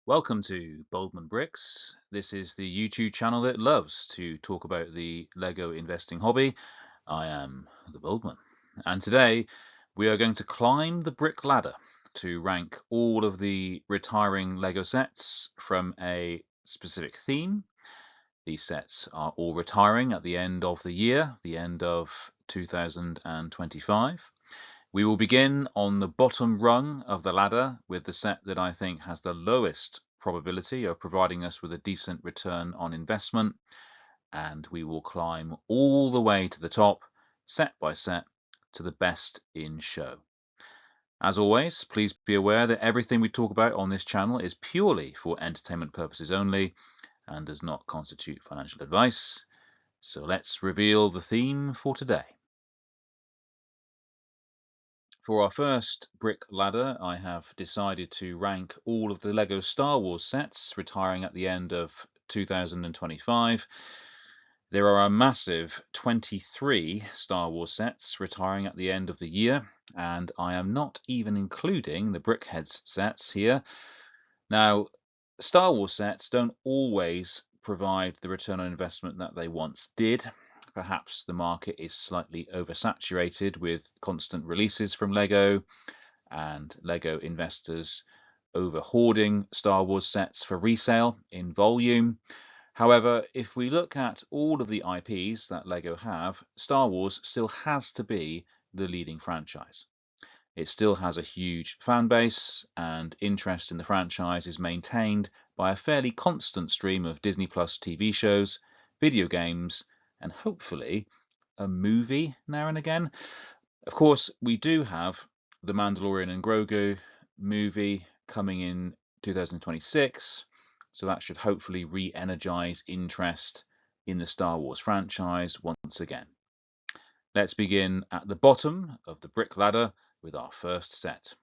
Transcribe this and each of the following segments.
Welcome to Boldman Bricks. This is the YouTube channel that loves to talk about the Lego investing hobby. I am the Boldman, and today we are going to climb the brick ladder to rank all of the retiring Lego sets from a specific theme. These sets are all retiring at the end of the year, the end of 2025. We will begin on the bottom rung of the ladder with the set that I think has the lowest probability of providing us with a decent return on investment, and we will climb all the way to the top, set by set, to the best in show. As always, please be aware that everything we talk about on this channel is purely for entertainment purposes only and does not constitute financial advice. So let's reveal the theme for today. For our first brick ladder, I have decided to rank all of the LEGO Star Wars sets retiring at the end of 2025. There are a massive 23 Star Wars sets retiring at the end of the year, and I am not even including the Brickheads sets here. Now, Star Wars sets don't always provide the return on investment that they once did. Perhaps the market is slightly oversaturated with constant releases from LEGO and LEGO investors over hoarding Star Wars sets for resale in volume. However, if we look at all of the IPs that LEGO have, Star Wars still has to be the leading franchise. It still has a huge fan base, and interest in the franchise is maintained by a fairly constant stream of Disney Plus TV shows, video games, and hopefully a movie now and again. Of course, we do have The Mandalorian and Grogu movie coming in 2026, so that should hopefully re-energize interest in the Star Wars franchise once again. Let's begin at the bottom of the brick ladder with our first set.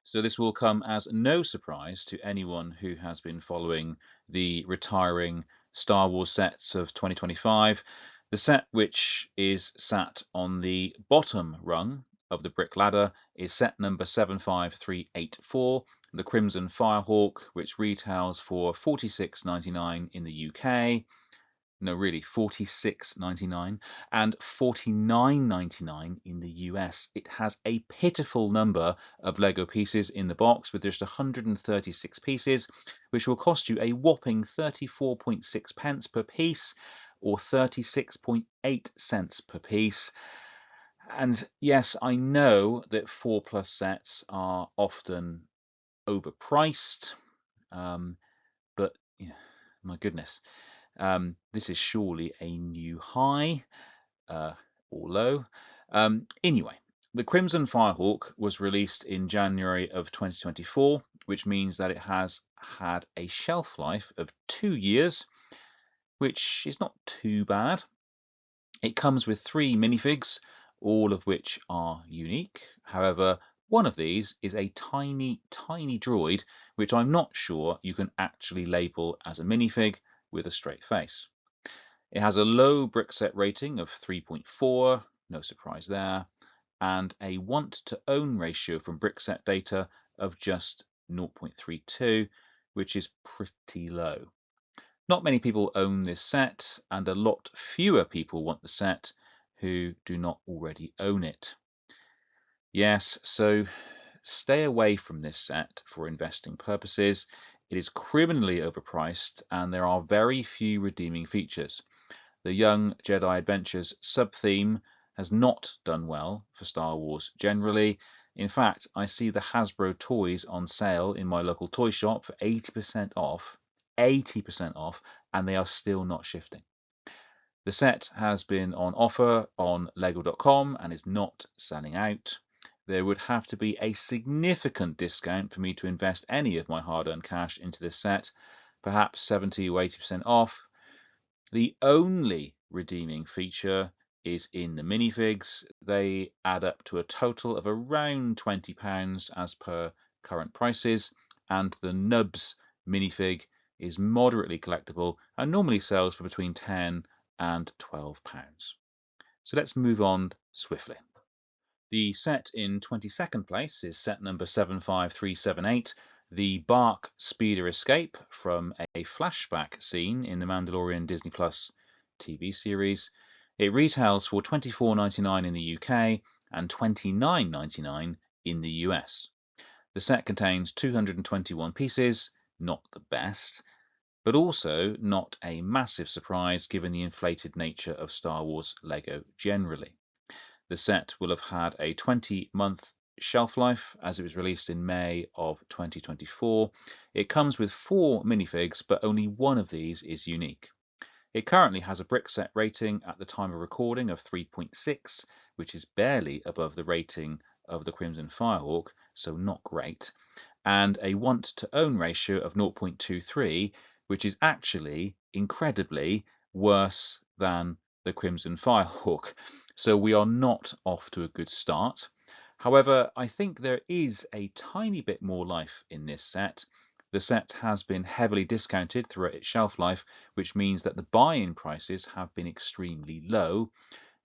So this will come as no surprise to anyone who has been following the retiring Star Wars sets of 2025. The set which is sat on the bottom rung of the brick ladder is set number 75384, the Crimson Firehawk, which retails for $46.99 in the UK. No, really, $46.99 and $49.99 in the US. It has a pitiful number of Lego pieces in the box with just 136 pieces, which will cost you a whopping 34.6 pence per piece or 36.8 cents per piece. And yes, I know that 4+ sets are often overpriced, but yeah, my goodness. This is surely a new high or low. Anyway, the Crimson Firehawk was released in January of 2024, which means that it has had a shelf life of 2 years, which is not too bad. It comes with 3 minifigs, all of which are unique. However, one of these is a tiny, tiny droid, which I'm not sure you can actually label as a minifig with a straight face. It has a low brickset rating of 3.4, no surprise there, and a want to own ratio from brickset data of just 0.32, which is pretty low. Not many people own this set, and a lot fewer people want the set who do not already own it. Yes, so stay away from this set for investing purposes. It is criminally overpriced, and there are very few redeeming features. The Young Jedi Adventures sub-theme has not done well for Star Wars generally. In fact, I see the Hasbro toys on sale in my local toy shop for 80% off, and they are still not shifting. The set has been on offer on lego.com and is not selling out. There would have to be a significant discount for me to invest any of my hard-earned cash into this set, perhaps 70 or 80% off. The only redeeming feature is in the minifigs. They add up to a total of around £20 as per current prices, and the Nubs minifig is moderately collectible and normally sells for between £10 and £12. So let's move on swiftly. The set in 22nd place is set number 75378, The Bark Speeder escape from a flashback scene in the Mandalorian Disney Plus TV series. It retails for $24.99 in the UK and $29.99 in the US. The set contains 221 pieces, not the best, but also not a massive surprise given the inflated nature of Star Wars Lego generally. The set will have had a 20-month shelf life as it was released in May of 2024. It comes with 4 minifigs, but only one of these is unique. It currently has a brick set rating at the time of recording of 3.6, which is barely above the rating of the Crimson Firehawk, so not great, and a want to own ratio of 0.23, which is actually incredibly worse than the Crimson Firehawk. So we are not off to a good start. However, I think there is a tiny bit more life in this set. The set has been heavily discounted throughout its shelf life, which means that the buy-in prices have been extremely low.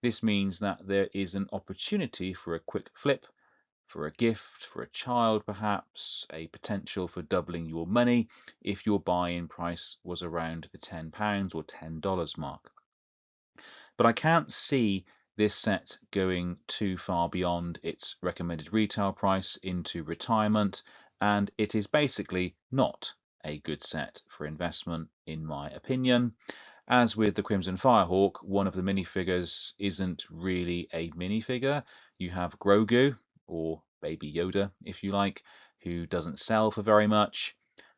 This means that there is an opportunity for a quick flip, for a gift, for a child perhaps, a potential for doubling your money if your buy-in price was around the £10 or $10 mark. But I can't see this set going too far beyond its recommended retail price into retirement, and it is basically not a good set for investment in my opinion. As with the Crimson Firehawk, one of the minifigures isn't really a minifigure. You have Grogu, or Baby Yoda, if you like, who doesn't sell for very much.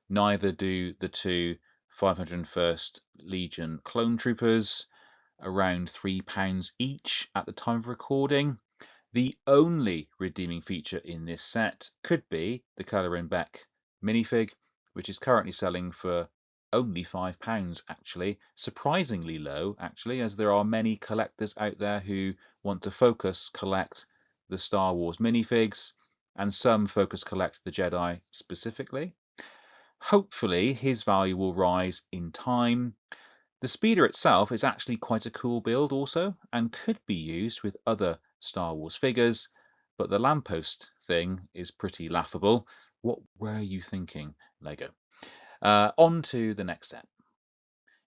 Neither do the two 501st Legion clone troopers, around £3 each at the time of recording. The only redeeming feature in this set could be the Colour in Beck minifig, which is currently selling for only £5 actually. Surprisingly low actually, as there are many collectors out there who want to focus collect the Star Wars minifigs, and some focus collect the Jedi specifically. Hopefully his value will rise in time. The speeder itself is actually quite a cool build also, and could be used with other Star Wars figures, but the lamppost thing is pretty laughable. What were you thinking, Lego? On to the next set.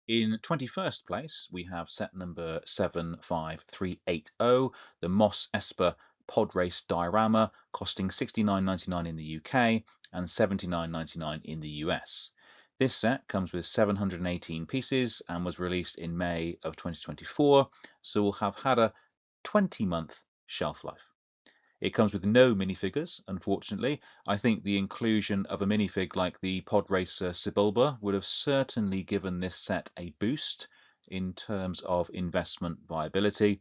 In 21st place, we have set number 75380, the Moss Esper Pod Race Diorama, costing $69.99 in the UK and $79.99 in the US. This set comes with 718 pieces and was released in May of 2024, so will have had a 20-month shelf life. It comes with no minifigures, unfortunately. I think the inclusion of a minifig like the Pod Racer Sebulba would have certainly given this set a boost in terms of investment viability.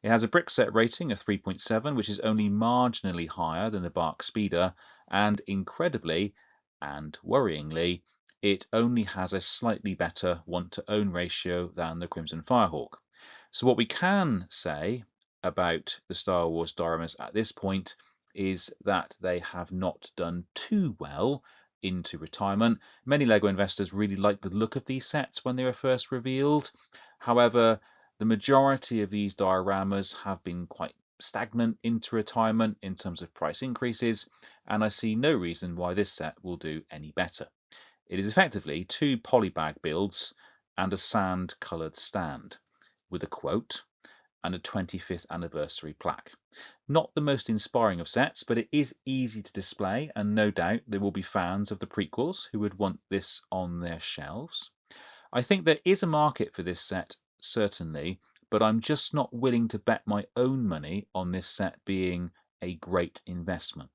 It has a brick set rating of 3.7, which is only marginally higher than the Bark Speeder, and incredibly, and worryingly, it only has a slightly better want-to-own ratio than the Crimson Firehawk. So what we can say about the Star Wars dioramas at this point is that they have not done too well into retirement. Many LEGO investors really liked the look of these sets when they were first revealed. However, the majority of these dioramas have been quite stagnant into retirement in terms of price increases, and I see no reason why this set will do any better. It is effectively 2 polybag builds and a sand-coloured stand, with a quote and a 25th anniversary plaque. Not the most inspiring of sets, but it is easy to display, and no doubt there will be fans of the prequels who would want this on their shelves. I think there is a market for this set, certainly, but I'm just not willing to bet my own money on this set being a great investment.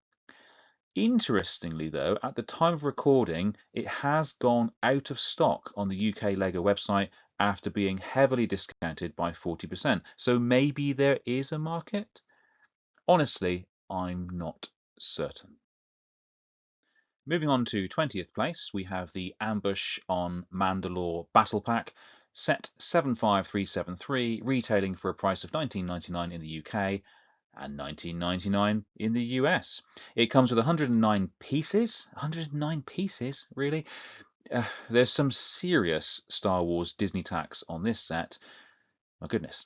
Interestingly, though, at the time of recording, it has gone out of stock on the UK LEGO website after being heavily discounted by 40%. So maybe there is a market? Honestly, I'm not certain. Moving on to 20th place, we have the Ambush on Mandalore Battle Pack, set 75373, retailing for a price of $19.99 in the UK and $19.99 in the US. It comes with 109 pieces. 109 pieces, really? There's some serious Star Wars Disney tax on this set. My goodness.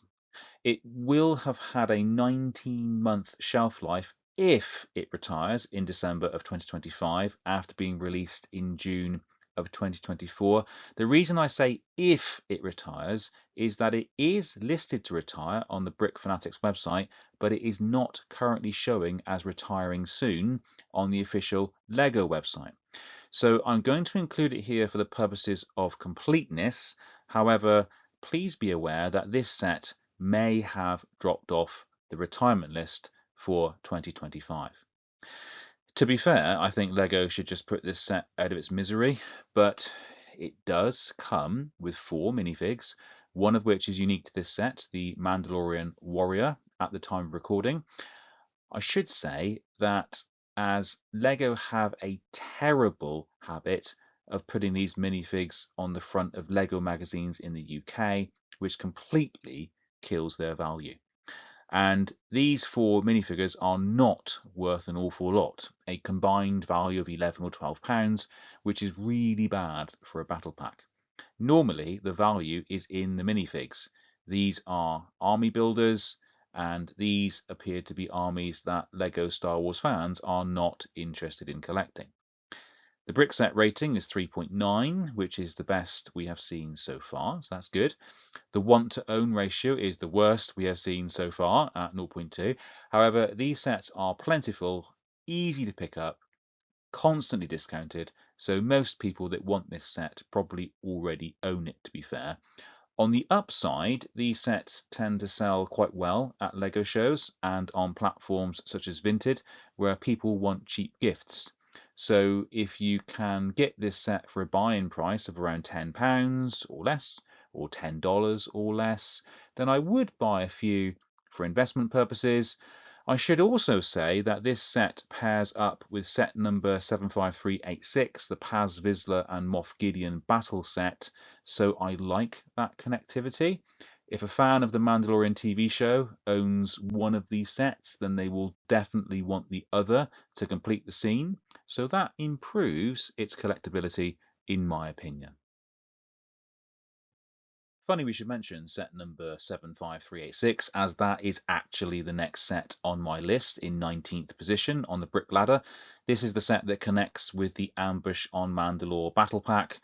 It will have had a 19-month shelf life if it retires in December of 2025 after being released in June of 2024. The reason I say if it retires is that it is listed to retire on the Brick Fanatics website, but it is not currently showing as retiring soon on the official LEGO website. So I'm going to include it here for the purposes of completeness. However, please be aware that this set may have dropped off the retirement list for 2025. To be fair, I think LEGO should just put this set out of its misery, but it does come with 4 minifigs, one of which is unique to this set, the Mandalorian Warrior, at the time of recording. I should say that as LEGO have a terrible habit of putting these minifigs on the front of LEGO magazines in the UK, which completely kills their value. And these 4 minifigures are not worth an awful lot, a combined value of £11 or £12, which is really bad for a battle pack. Normally, the value is in the minifigs. These are army builders, and these appear to be armies that LEGO Star Wars fans are not interested in collecting. The brick set rating is 3.9, which is the best we have seen so far, so that's good. The want to own ratio is the worst we have seen so far at 0.2. However, these sets are plentiful, easy to pick up, constantly discounted, so most people that want this set probably already own it, to be fair. On the upside, these sets tend to sell quite well at LEGO shows and on platforms such as Vinted, where people want cheap gifts. So if you can get this set for a buy-in price of around £10 or less, or $10 or less, then I would buy a few for investment purposes. I should also say that this set pairs up with set number 75386, the Paz Vizsla and Moff Gideon battle set, so I like that connectivity. If a fan of the Mandalorian TV show owns one of these sets, then they will definitely want the other to complete the scene, so that improves its collectability, in my opinion. Funny we should mention set number 75386, as that is actually the next set on my list in 19th position on the brick ladder. This is the set that connects with the Ambush on Mandalore battle pack,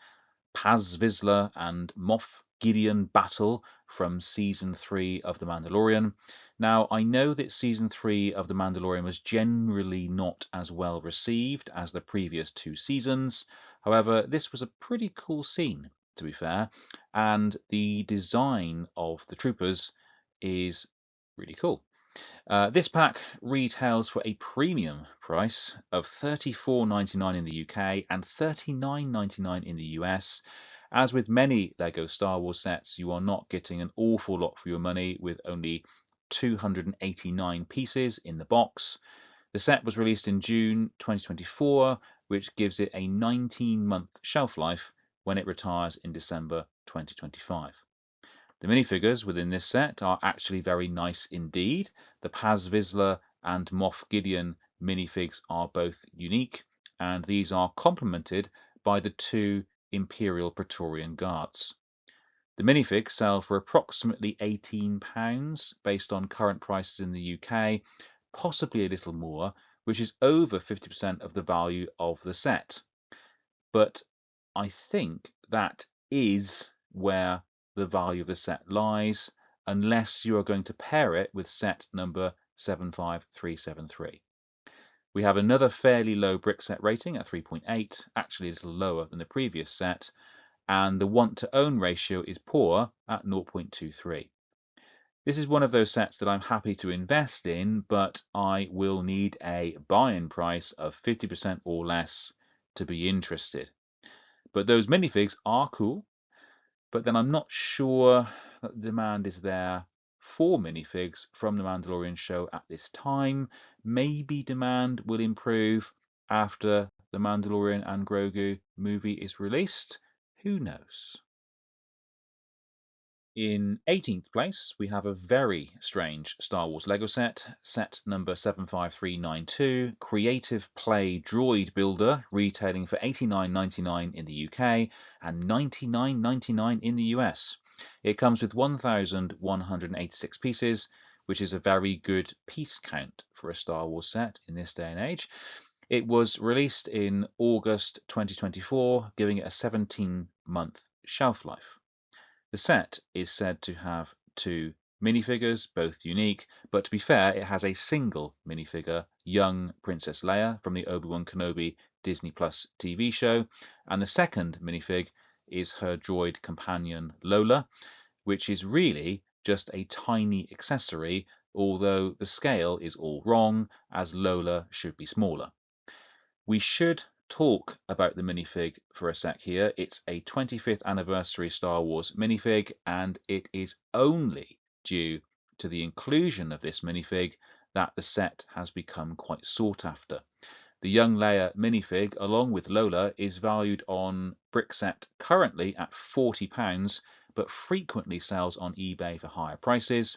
Paz Vizsla and Moff Gideon battle from season 3 of The Mandalorian. Now, I know that season 3 of The Mandalorian was generally not as well received as the previous 2 seasons. However, this was a pretty cool scene, to be fair, and the design of the troopers is really cool. This pack retails for a premium price of $34.99 in the UK and $39.99 in the US. As with many LEGO Star Wars sets, you are not getting an awful lot for your money with only 289 pieces in the box. The set was released in June 2024, which gives it a 19-month shelf life when it retires in December 2025. The minifigures within this set are actually very nice indeed. The Paz Vizsla and Moff Gideon minifigs are both unique, and these are complemented by the 2 Imperial Praetorian Guards. The minifigs sell for approximately £18 based on current prices in the UK, possibly a little more, which is over 50% of the value of the set. But I think that is where the value of the set lies, unless you are going to pair it with set number 75373. We have another fairly low brick set rating at 3.8, actually a little lower than the previous set, and the want to own ratio is poor at 0.23. This is one of those sets that I'm happy to invest in, but I will need a buy-in price of 50% or less to be interested. But those minifigs are cool, but then I'm not sure that the demand is there for minifigs from the Mandalorian show at this time. Maybe demand will improve after the Mandalorian and Grogu movie is released. Who knows? In 18th place, we have a very strange Star Wars Lego set, set number 75392, Creative Play Droid Builder, retailing for $89.99 in the UK and $99.99 in the US. It comes with 1,186 pieces, which is a very good piece count for a Star Wars set in this day and age. It was released in August 2024, giving it a 17-month shelf life. The set is said to have 2 minifigures, both unique, but to be fair, it has a single minifigure, young Princess Leia from the Obi-Wan Kenobi Disney Plus TV show, and the second minifig is her droid companion Lola, which is really just a tiny accessory, although the scale is all wrong, as Lola should be smaller. We should talk about the minifig for a sec here. It's a 25th anniversary Star Wars minifig, and it is only due to the inclusion of this minifig that the set has become quite sought after. The young Leia minifig, along with Lola, is valued on Brickset currently at £40, but frequently sells on eBay for higher prices.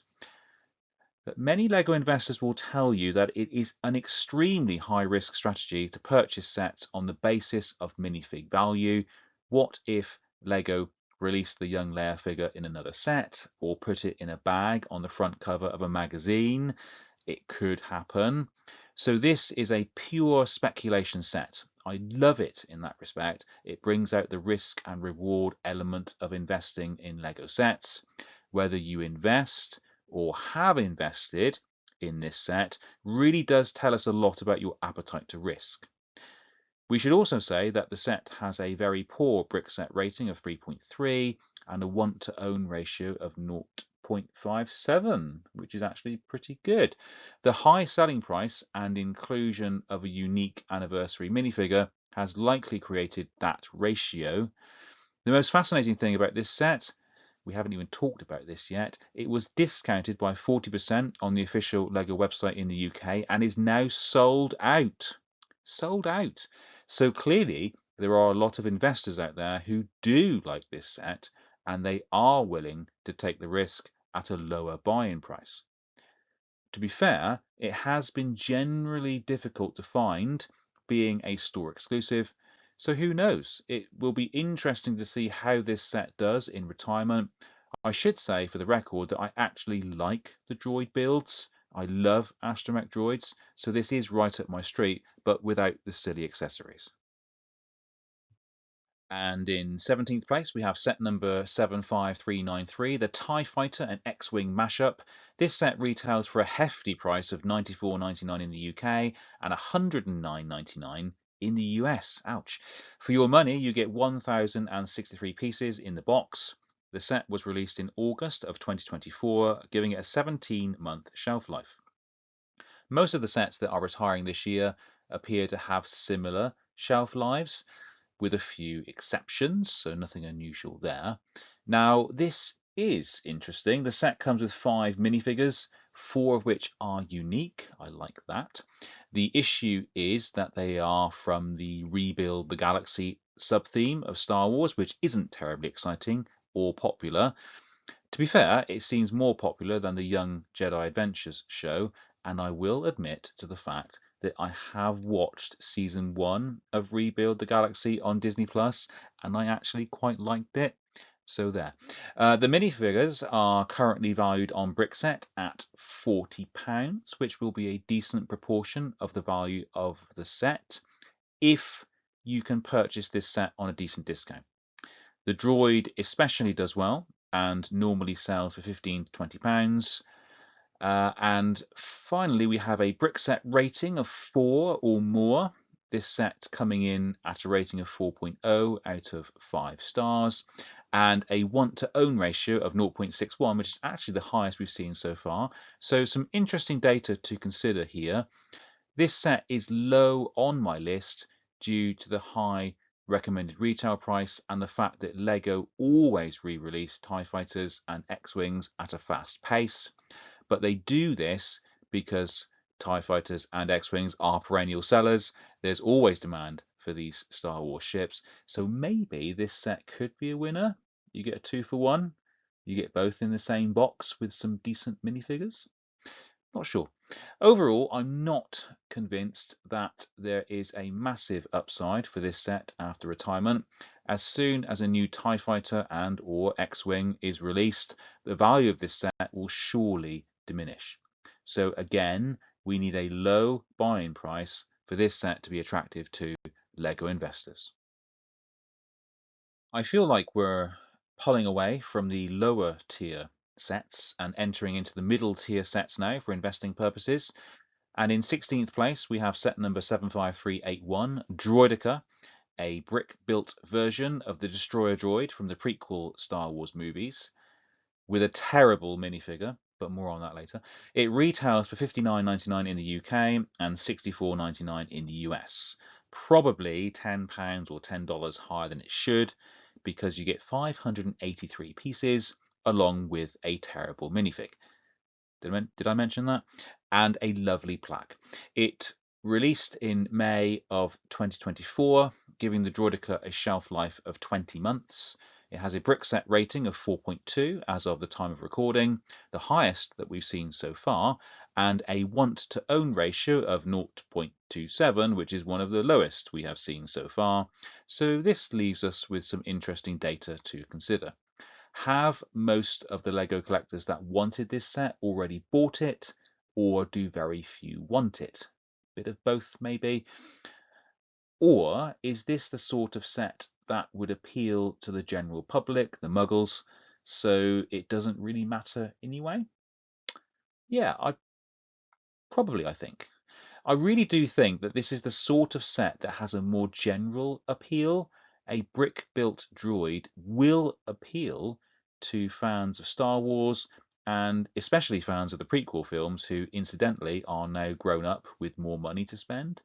But many LEGO investors will tell you that it is an extremely high-risk strategy to purchase sets on the basis of minifig value. What if LEGO released the young Leia figure in another set, or put it in a bag on the front cover of a magazine? It could happen. So this is a pure speculation set. I love it in that respect. It brings out the risk and reward element of investing in LEGO sets. Whether you invest or have invested in this set really does tell us a lot about your appetite to risk. We should also say that the set has a very poor Brickset rating of 3.3 and a want to own ratio of 0.57, which is actually pretty good. The high selling price and inclusion of a unique anniversary minifigure has likely created that ratio. The most fascinating thing about this set, we haven't even talked about this yet, it was discounted by 40% on the official LEGO website in the UK and is now sold out. Sold out. So clearly there are a lot of investors out there who do like this set and they are willing to take the risk at a lower buy-in price. To be fair, it has been generally difficult to find, being a store exclusive. So who knows? It will be interesting to see how this set does in retirement. I should say for the record that I actually like the droid builds. I love astromech droids, so this is right up my street, but without the silly accessories. And in 17th place, we have set number 75393, the TIE Fighter and X-Wing mashup. This set retails for a hefty price of $94.99 in the UK and $109.99 in the US. Ouch. For your money, you get 1,063 pieces in the box. The set was released in August of 2024, giving it a 17-month shelf life. Most of the sets that are retiring this year appear to have similar shelf lives, with a few exceptions, so nothing unusual there. Now, this is interesting. The set comes with 5 minifigures, 4 of which are unique. I like that. The issue is that they are from the Rebuild the Galaxy sub-theme of Star Wars, which isn't terribly exciting or popular. To be fair, it seems more popular than the Young Jedi Adventures show, and I will admit to the fact that I have watched season 1 of Rebuild the Galaxy on Disney Plus, and I actually quite liked it. So there. The minifigures are currently valued on Brickset at £40, which will be a decent proportion of the value of the set if you can purchase this set on a decent discount. The droid especially does well and normally sells for £15 to £20. And finally, we have a Brickset rating of 4 or more. This set coming in at a rating of 4.0 out of 5 stars, and a want to own ratio of 0.61, which is actually the highest we've seen so far. So some interesting data to consider here. This set is low on my list due to the high recommended retail price and the fact that LEGO always re-release TIE Fighters and X-Wings at a fast pace. But they do this because TIE Fighters and X-Wings are perennial sellers. There's always demand for these Star Wars ships. So maybe this set could be a winner. You get a 2 for 1. You get both in the same box with some decent minifigures. Not sure. Overall, I'm not convinced that there is a massive upside for this set after retirement. As soon as a new TIE Fighter and or X-Wing is released, the value of this set will surely diminish. So again, we need a low buy-in price for this set to be attractive to LEGO investors. I feel like we're pulling away from the lower tier sets and entering into the middle tier sets now for investing purposes. And in 16th place, we have set number 75381, Droidica, a brick-built version of the Destroyer droid from the prequel Star Wars movies, with a terrible minifigure, but more on that later. It retails for $59.99 in the UK and $64.99 in the US. Probably £10 or $10 higher than it should, because you get 583 pieces along with a terrible minifig. Did I mention that? And a lovely plaque. It released in May of 2024, giving the Droidica a shelf life of 20 months. It has a brickset rating of 4.2 as of the time of recording, the highest that we've seen so far, and a want to own ratio of 0.27, which is one of the lowest we have seen so far. So this leaves us with some interesting data to consider. Have most of the LEGO collectors that wanted this set already bought it, or do very few want it? Bit of both, maybe. Or is this the sort of set that would appeal to the general public, the muggles, so it doesn't really matter anyway? Yeah, I think. I really do think that this is the sort of set that has a more general appeal. A brick-built droid will appeal to fans of Star Wars and especially fans of the prequel films who, incidentally, are now grown up with more money to spend.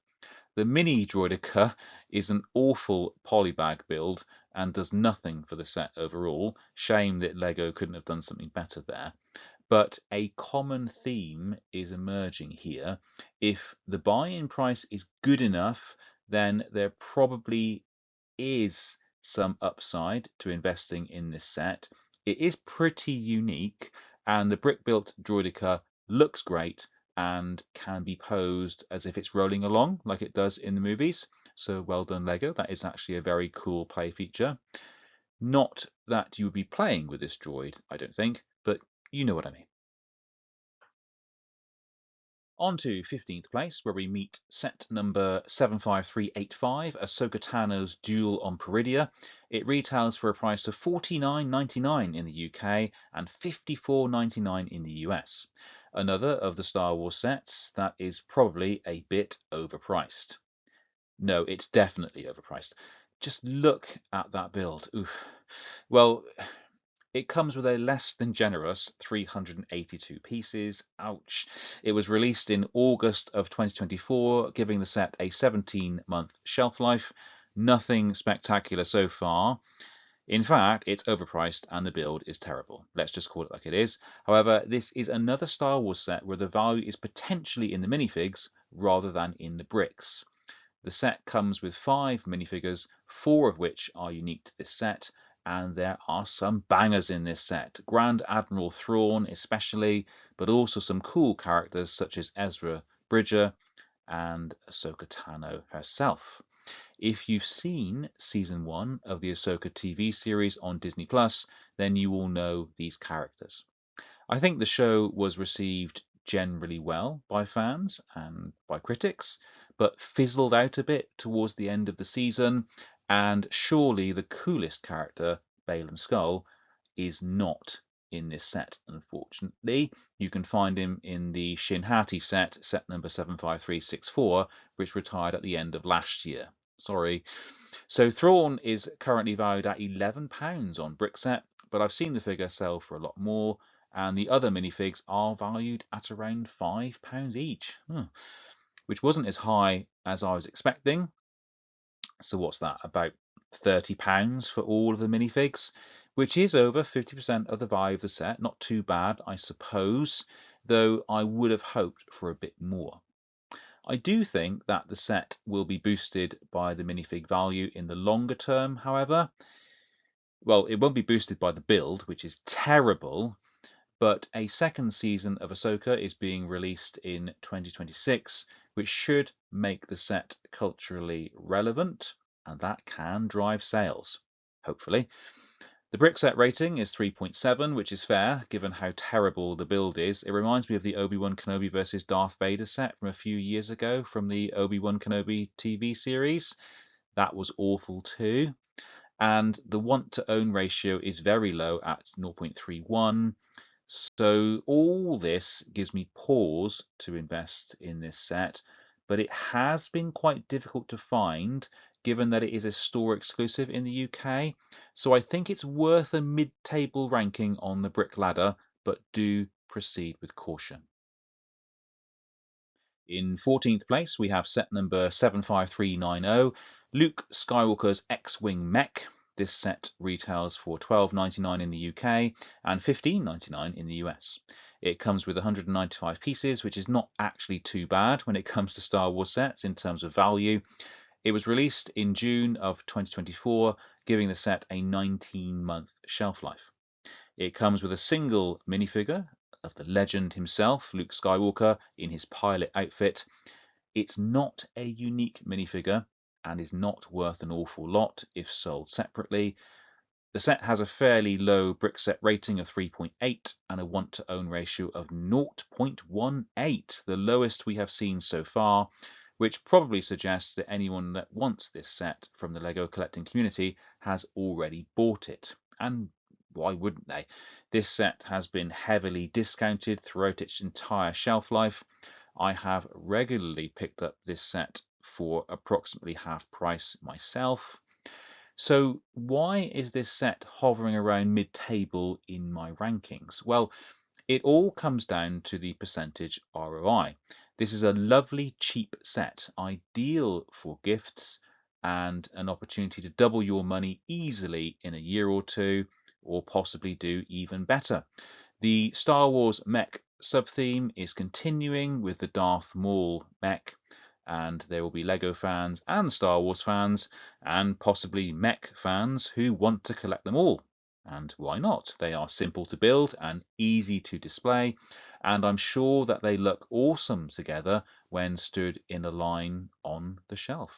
The mini Droidica is an awful polybag build and does nothing for the set overall. Shame that LEGO couldn't have done something better there. But a common theme is emerging here. If the buy-in price is good enough, then there probably is some upside to investing in this set. It is pretty unique, and the brick-built Droidica looks great and can be posed as if it's rolling along like it does in the movies. So well done, LEGO. That is actually a very cool play feature. Not that you would be playing with this droid, I don't think, but you know what I mean. On to 15th place, where we meet set number 75385, Ahsoka Tano's Duel on Peridea. It retails for a price of $49.99 in the UK and $54.99 in the US. Another of the Star Wars sets that is probably a bit overpriced. No, it's definitely overpriced. Just look at that build. Oof. Well, it comes with a less than generous 382 pieces. Ouch. It was released in August of 2024, giving the set a 17-month shelf life. Nothing spectacular so far. In fact, it's overpriced and the build is terrible. Let's just call it like it is. However, this is another Star Wars set where the value is potentially in the minifigs rather than in the bricks. The set comes with 5 minifigures, 4 of which are unique to this set, and there are some bangers in this set. Grand Admiral Thrawn especially, but also some cool characters such as Ezra Bridger and Ahsoka Tano herself. If you've seen season 1 of the Ahsoka TV series on Disney Plus, then you will know these characters. I think the show was received generally well by fans and by critics, but fizzled out a bit towards the end of the season, and surely the coolest character, Baylan Skoll, is not in this set, unfortunately. You can find him in the Shin Hati set, set number 75364, which retired at the end of last year. Sorry. So Thrawn is currently valued at £11 on Brickset, but I've seen the figure sell for a lot more, and the other minifigs are valued at around £5 each, which wasn't as high as I was expecting. So what's that? About £30 for all of the minifigs, which is over 50% of the value of the set. Not too bad, I suppose, though I would have hoped for a bit more. I do think that the set will be boosted by the minifig value in the longer term, however. Well, it won't be boosted by the build, which is terrible, but a second season of Ahsoka is being released in 2026, which should make the set culturally relevant, and that can drive sales, hopefully. The brick set rating is 3.7, which is fair, given how terrible the build is. It reminds me of the Obi-Wan Kenobi versus Darth Vader set from a few years ago from the Obi-Wan Kenobi TV series. That was awful too. And the want to own ratio is very low at 0.31. So all this gives me pause to invest in this set, but it has been quite difficult to find given that it is a store exclusive in the UK. So I think it's worth a mid-table ranking on the brick ladder, but do proceed with caution. In 14th place, we have set number 75390, Luke Skywalker's X-Wing Mech. This set retails for $12.99 in the UK and $15.99 in the US. It comes with 195 pieces, which is not actually too bad when it comes to Star Wars sets in terms of value. It was released in June of 2024, giving the set a 19-month shelf life. It comes with a single minifigure of the legend himself, Luke Skywalker, in his pilot outfit. It's not a unique minifigure and is not worth an awful lot if sold separately. The set has a fairly low brick set rating of 3.8 and a want to own ratio of 0.18, the lowest we have seen so far, which probably suggests that anyone that wants this set from the LEGO collecting community has already bought it. And why wouldn't they? This set has been heavily discounted throughout its entire shelf life. I have regularly picked up this set for approximately half price myself. So why is this set hovering around mid-table in my rankings? Well, it all comes down to the percentage ROI. This is a lovely cheap set, ideal for gifts and an opportunity to double your money easily in a year or two, or possibly do even better. The Star Wars mech sub-theme is continuing with the Darth Maul mech, and there will be LEGO fans and Star Wars fans and possibly mech fans who want to collect them all. And why not? They are simple to build and easy to display, and I'm sure that they look awesome together when stood in a line on the shelf.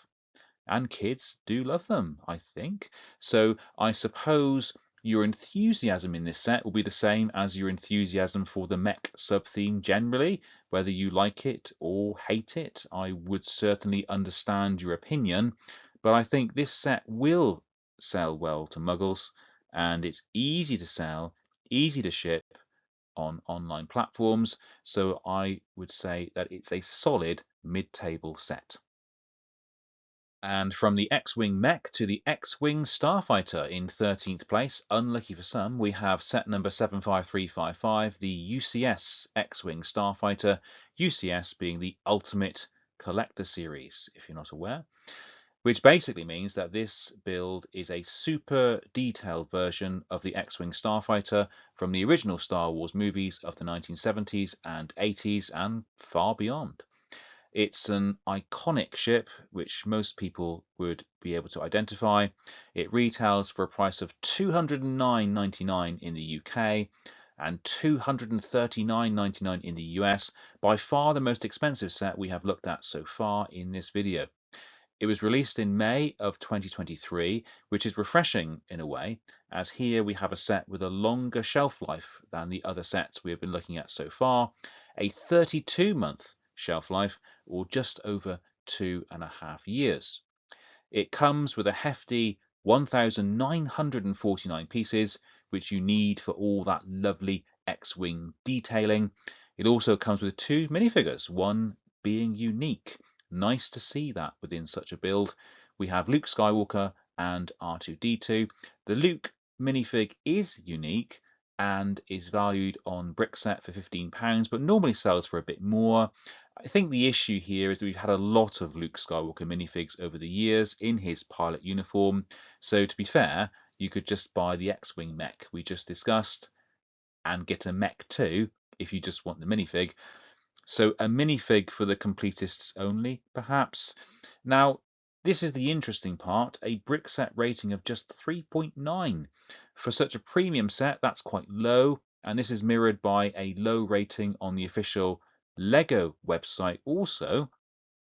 And kids do love them, I think. So I suppose your enthusiasm in this set will be the same as your enthusiasm for the mech sub-theme generally, whether you like it or hate it. I would certainly understand your opinion, but I think this set will sell well to muggles, and it's easy to sell, easy to ship on online platforms, so I would say that it's a solid mid-table set. And from the X-Wing Mech to the X-Wing Starfighter in 13th place, unlucky for some, we have set number 75355, the UCS X-Wing Starfighter, UCS being the Ultimate Collector Series, if you're not aware, which basically means that this build is a super detailed version of the X-Wing Starfighter from the original Star Wars movies of the 1970s and 80s and far beyond. It's an iconic ship, which most people would be able to identify. It retails for a price of $209.99 in the UK and $239.99 in the US, by far the most expensive set we have looked at so far in this video. It was released in May of 2023, which is refreshing in a way, as here we have a set with a longer shelf life than the other sets we have been looking at so far, a 32-month shelf life, or just over 2.5 years. It comes with a hefty 1,949 pieces, which you need for all that lovely X-Wing detailing. It also comes with 2 minifigures, one being unique. Nice to see that within such a build. We have Luke Skywalker and R2-D2. The Luke minifig is unique and is valued on Brickset for £15, but normally sells for a bit more. I think the issue here is that we've had a lot of Luke Skywalker minifigs over the years in his pilot uniform. So to be fair, you could just buy the X-Wing mech we just discussed and get a mech too if you just want the minifig. So a minifig for the completists only, perhaps. Now, this is the interesting part, a brick set rating of just 3.9. For such a premium set, that's quite low, and this is mirrored by a low rating on the official LEGO website also,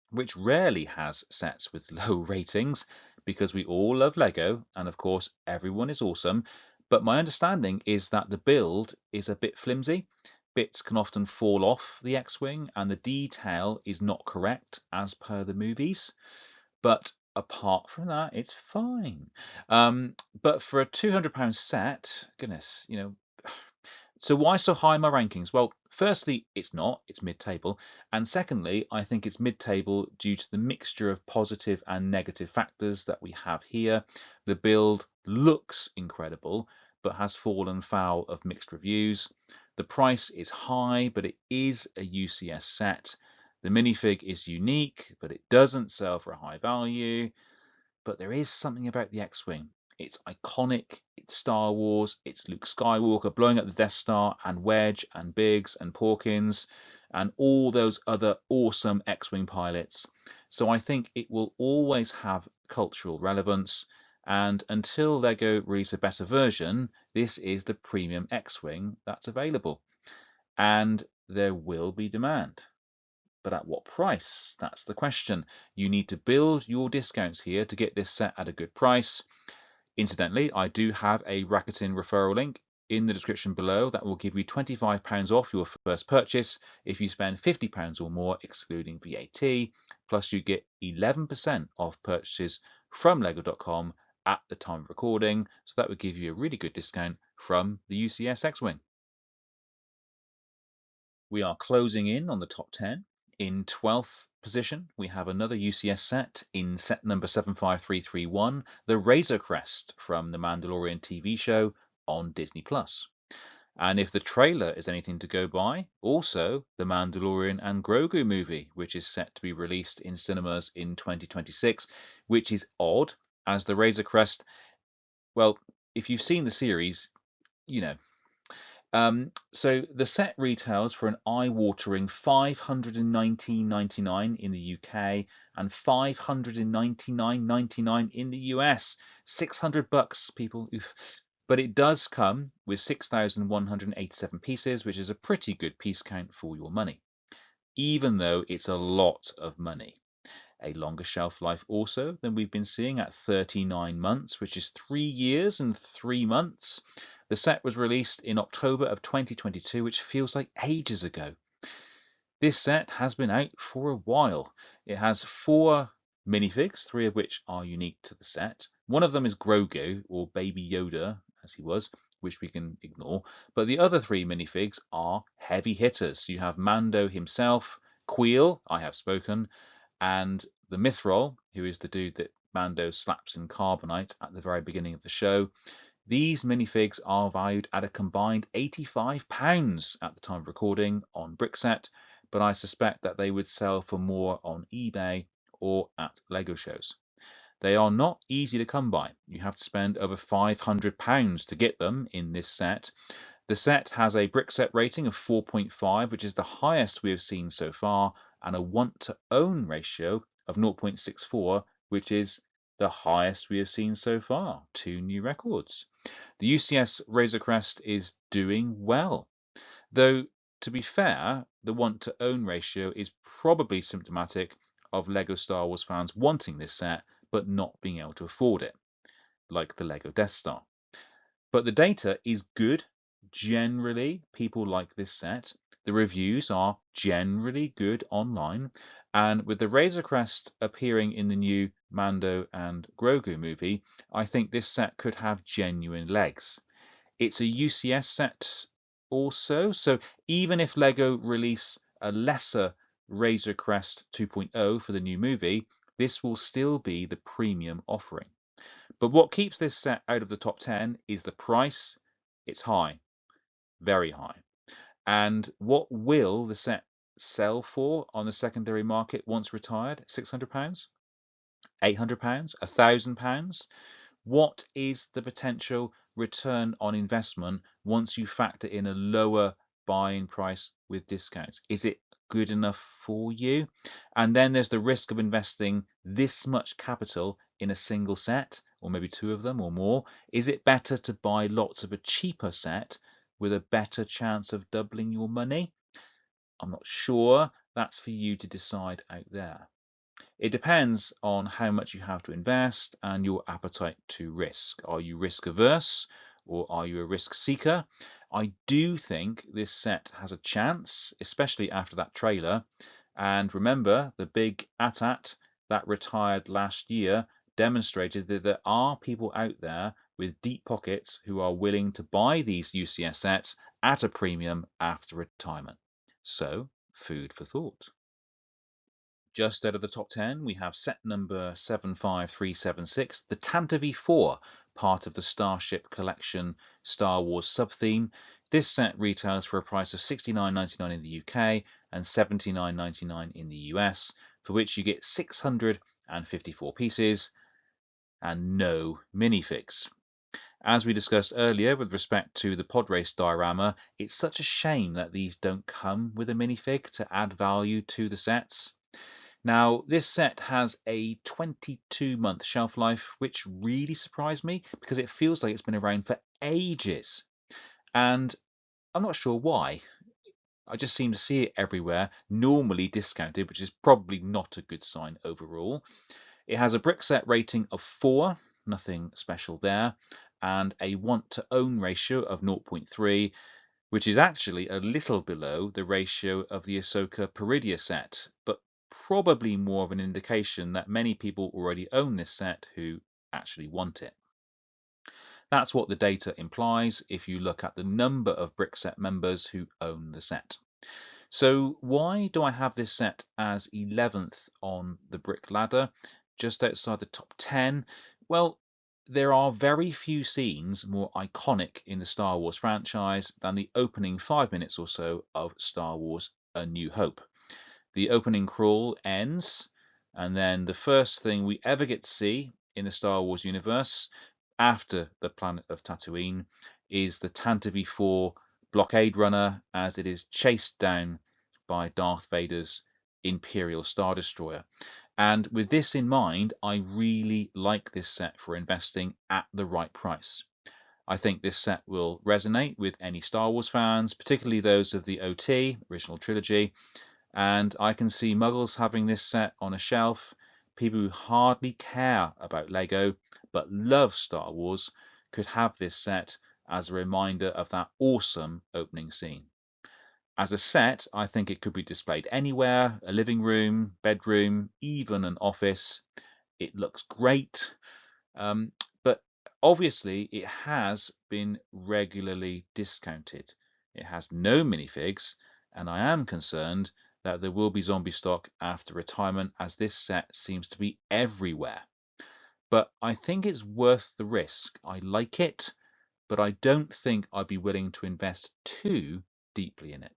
which rarely has sets with low ratings, because we all love LEGO, and of course everyone is awesome, But my understanding is that the build is a bit flimsy. Bits can often fall off the X-Wing, and the detail is not correct as per the movies. But apart from that, it's fine. But for a £200 set, goodness, so why so high in my rankings? Well, firstly, it's mid-table. And secondly, I think it's mid-table due to the mixture of positive and negative factors that we have here. The build looks incredible, but has fallen foul of mixed reviews. The price is high, but it is a UCS set. The minifig is unique, but it doesn't sell for a high value. But there is something about the X-Wing. It's iconic, it's Star Wars, it's Luke Skywalker blowing up the Death Star, and Wedge, and Biggs, and Porkins, and all those other awesome X-Wing pilots. So I think it will always have cultural relevance, and until LEGO release a better version, this is the premium X-Wing that's available. And there will be demand. But at what price? That's the question. You need to build your discounts here to get this set at a good price. Incidentally, I do have a Rakuten referral link in the description below that will give you £25 off your first purchase if you spend £50 or more excluding VAT, plus you get 11% off purchases from lego.com at the time of recording, so that would give you a really good discount from the UCS X-Wing. We are closing in on the top 10. In 12th position, we have another UCS set in set number 75331, the Razor Crest from the Mandalorian TV show on Disney+. And if the trailer is anything to go by, also the Mandalorian and Grogu movie, which is set to be released in cinemas in 2026, which is odd, as the Razor Crest, well, if you've seen the series, you know. So the set retails for an eye-watering $519.99 in the UK and $599.99 in the US. $600, people. Oof. But it does come with 6,187 pieces, which is a pretty good piece count for your money, even though it's a lot of money. A longer shelf life also than we've been seeing at 39 months, which is 3 years and 3 months. The set was released in October of 2022, which feels like ages ago. This set has been out for a while. It has 4 minifigs, 3 of which are unique to the set. One of them is Grogu, or Baby Yoda, as he was, which we can ignore. But the other 3 minifigs are heavy hitters. You have Mando himself, Queel, I have spoken, and the Mithril, who is the dude that Mando slaps in carbonite at the very beginning of the show. These minifigs are valued at a combined £85 at the time of recording on Brickset, but I suspect that they would sell for more on eBay or at LEGO shows. They are not easy to come by. You have to spend over £500 to get them in this set. The set has a Brickset rating of 4.5, which is the highest we have seen so far, and a want-to-own ratio of 0.64, which is the highest we have seen so far. 2 new records. The UCS Razor Crest is doing well, though to be fair, the want-to-own ratio is probably symptomatic of LEGO Star Wars fans wanting this set but not being able to afford it, like the LEGO Death Star. But the data is good. Generally, people like this set. The reviews are generally good online, and with the Razor Crest appearing in the new Mando and Grogu movie, I think this set could have genuine legs. It's a UCS set also, so even if LEGO release a lesser Razor Crest 2.0 for the new movie, this will still be the premium offering. But what keeps this set out of the top 10 is the price. It's high, very high. And what will the set sell for on the secondary market once retired? £600? £800? £1,000? What is the potential return on investment once you factor in a lower buying price with discounts? Is it good enough for you? And then there's the risk of investing this much capital in a single set, or maybe 2 of them or more. Is it better to buy lots of a cheaper set with a better chance of doubling your money? I'm not sure. That's for you to decide out there. It depends on how much you have to invest and your appetite to risk. Are you risk averse, or are you a risk seeker? I do think this set has a chance, especially after that trailer. And remember, the big AT-AT that retired last year demonstrated that there are people out there with deep pockets who are willing to buy these UCS sets at a premium after retirement. So, food for thought. Just out of the top 10, we have set number 75376, the Tantive IV, part of the Starship Collection Star Wars sub-theme. This set retails for a price of $69.99 in the UK and $79.99 in the US, for which you get 654 pieces and no minifigs. As we discussed earlier with respect to the pod race diorama, it's such a shame that these don't come with a minifig to add value to the sets. Now, this set has a 22-month shelf life, which really surprised me because it feels like it's been around for ages. And I'm not sure why. I just seem to see it everywhere, normally discounted, which is probably not a good sign overall. It has a brick set rating of 4, nothing special there, and a want to own ratio of 0.3, which is actually a little below the ratio of the Ahsoka Peridea set, but probably more of an indication that many people already own this set who actually want it. That's what the data implies if you look at the number of brick set members who own the set. So why do I have this set as 11th on the brick ladder, just outside the top 10? Well, there are very few scenes more iconic in the Star Wars franchise than the opening 5 minutes or so of Star Wars A New Hope. The opening crawl ends, and then the first thing we ever get to see in the Star Wars universe after the planet of Tatooine is the Tantive IV blockade runner as it is chased down by Darth Vader's Imperial Star Destroyer. And with this in mind, I really like this set for investing at the right price. I think this set will resonate with any Star Wars fans, particularly those of the OT, original trilogy, and I can see muggles having this set on a shelf. People who hardly care about Lego but love Star Wars could have this set as a reminder of that awesome opening scene. As a set, I think it could be displayed anywhere, a living room, bedroom, even an office. It looks great, but obviously it has been regularly discounted. It has no minifigs, and I am concerned that there will be zombie stock after retirement as this set seems to be everywhere. But I think it's worth the risk. I like it, but I don't think I'd be willing to invest too deeply in it.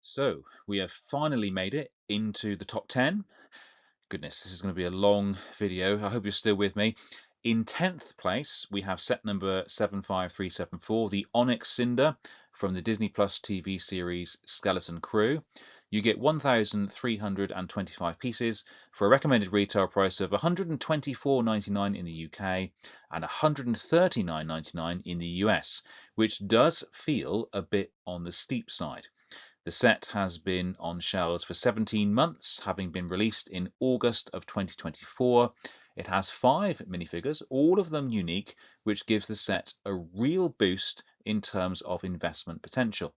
So we have finally made it into the top 10. Goodness, this is going to be a long video. I hope you're still with me. In 10th place, we have set number 75374, the Onyx Cinder from the Disney Plus TV series Skeleton Crew. You get 1,325 pieces for a recommended retail price of $124.99 in the UK and $139.99 in the US, which does feel a bit on the steep side. The set has been on shelves for 17 months, having been released in August of 2024. It has 5 minifigures, all of them unique, which gives the set a real boost in terms of investment potential.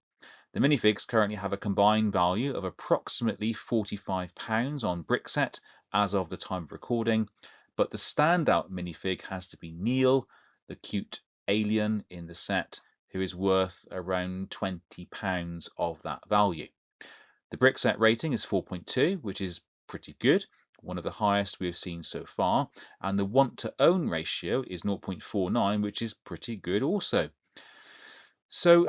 The minifigs currently have a combined value of approximately £45 on Brickset as of the time of recording, but the standout minifig has to be Neil, the cute alien in the set, who is worth around £20 of that value. The Brickset rating is 4.2, which is pretty good, one of the highest we have seen so far, and the want to own ratio is 0.49, which is pretty good also. So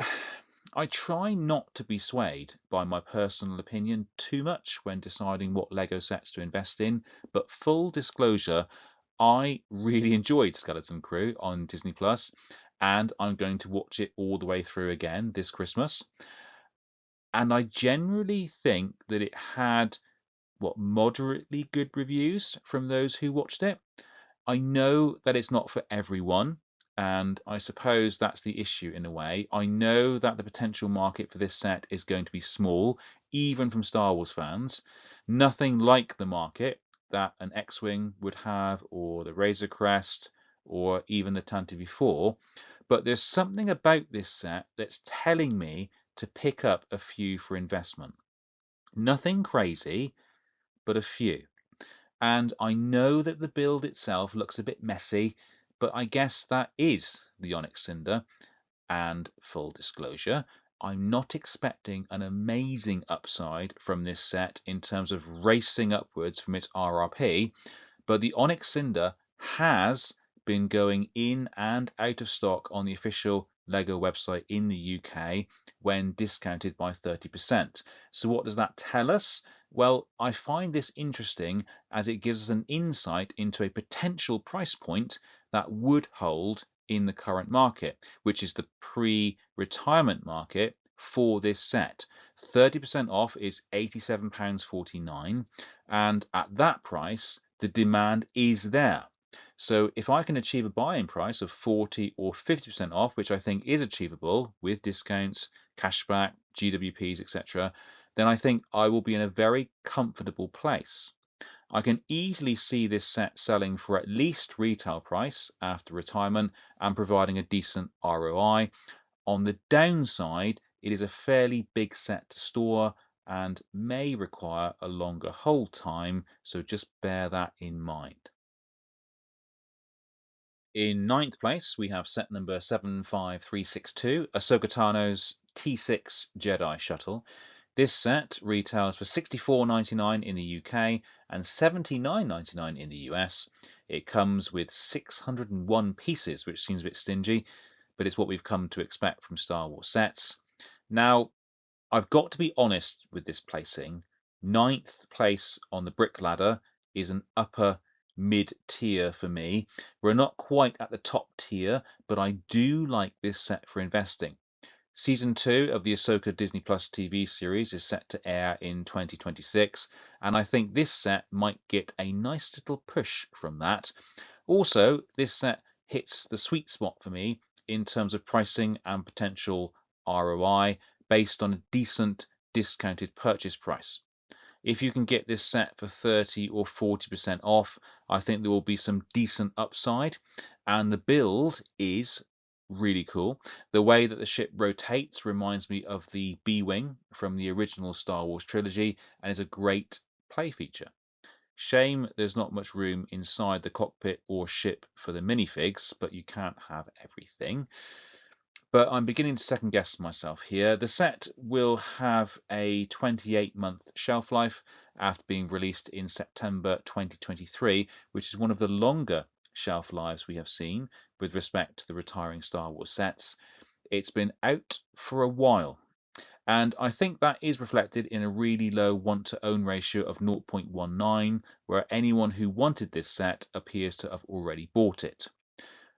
I try not to be swayed by my personal opinion too much when deciding what Lego sets to invest in, but full disclosure, I really enjoyed Skeleton Crew on Disney Plus, and I'm going to watch it all the way through again this Christmas. And I generally think that it had moderately good reviews from those who watched it. I know that it's not for everyone, and I suppose that's the issue in a way. I know that the potential market for this set is going to be small, even from Star Wars fans. Nothing like the market that an X-Wing would have, or the Razor Crest, or even the Tantive IV, but there's something about this set that's telling me to pick up a few for investment. Nothing crazy, but a few. And I know that the build itself looks a bit messy, but I guess that is the Onyx Cinder. And full disclosure, I'm not expecting an amazing upside from this set in terms of racing upwards from its RRP, but the Onyx Cinder has been going in and out of stock on the official LEGO website in the UK when discounted by 30%. So what does that tell us? Well, I find this interesting as it gives us an insight into a potential price point that would hold in the current market, which is the pre-retirement market for this set. 30% off is £87.49, and at that price, the demand is there. So if I can achieve a buying price of 40 or 50% off, which I think is achievable with discounts, cashback, GWPs, etc., then I think I will be in a very comfortable place. I can easily see this set selling for at least retail price after retirement and providing a decent ROI. On the downside, it is a fairly big set to store and may require a longer hold time, so just bear that in mind. In ninth place, we have set number 75362, Ahsoka Tano's T6 Jedi Shuttle. This set retails for $64.99 in the UK and $79.99 in the US. It comes with 601 pieces, which seems a bit stingy, but it's what we've come to expect from Star Wars sets. Now, I've got to be honest with this placing. Ninth place on the brick ladder is an upper mid tier for me. We're not quite at the top tier, but I do like this set for investing. Season 2 of the Ahsoka Disney Plus TV series is set to air in 2026, and I think this set might get a nice little push from that. Also, this set hits the sweet spot for me in terms of pricing and potential ROI based on a decent discounted purchase price. If you can get this set for 30 or 40% off, I think there will be some decent upside. And the build is really cool. The way that the ship rotates reminds me of the B-Wing from the original Star Wars trilogy and is a great play feature. Shame there's not much room inside the cockpit or ship for the minifigs, but you can't have everything. But I'm beginning to second guess myself here. The set will have a 28-month shelf life after being released in September 2023, which is one of the longer shelf lives we have seen with respect to the retiring Star Wars sets. It's been out for a while, and I think that is reflected in a really low want-to-own ratio of 0.19, where anyone who wanted this set appears to have already bought it.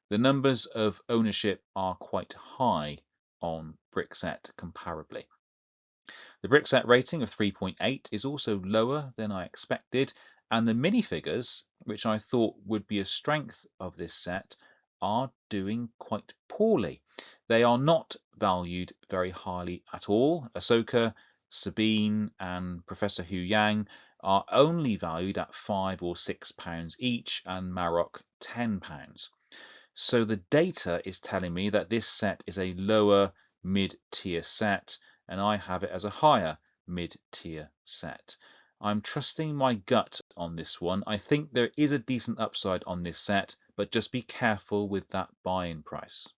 The numbers of ownership are quite high on Brickset comparably. The Brickset rating of 3.8 is also lower than I expected, and the minifigures, which I thought would be a strength of this set, are doing quite poorly. They are not valued very highly at all. Ahsoka, Sabine, and Professor Hu Yang are only valued at £5 or £6 each, and Marok £10. So the data is telling me that this set is a lower mid-tier set, and I have it as a higher mid-tier set. I'm trusting my gut on this one. I think there is a decent upside on this set, but just be careful with that buy-in price.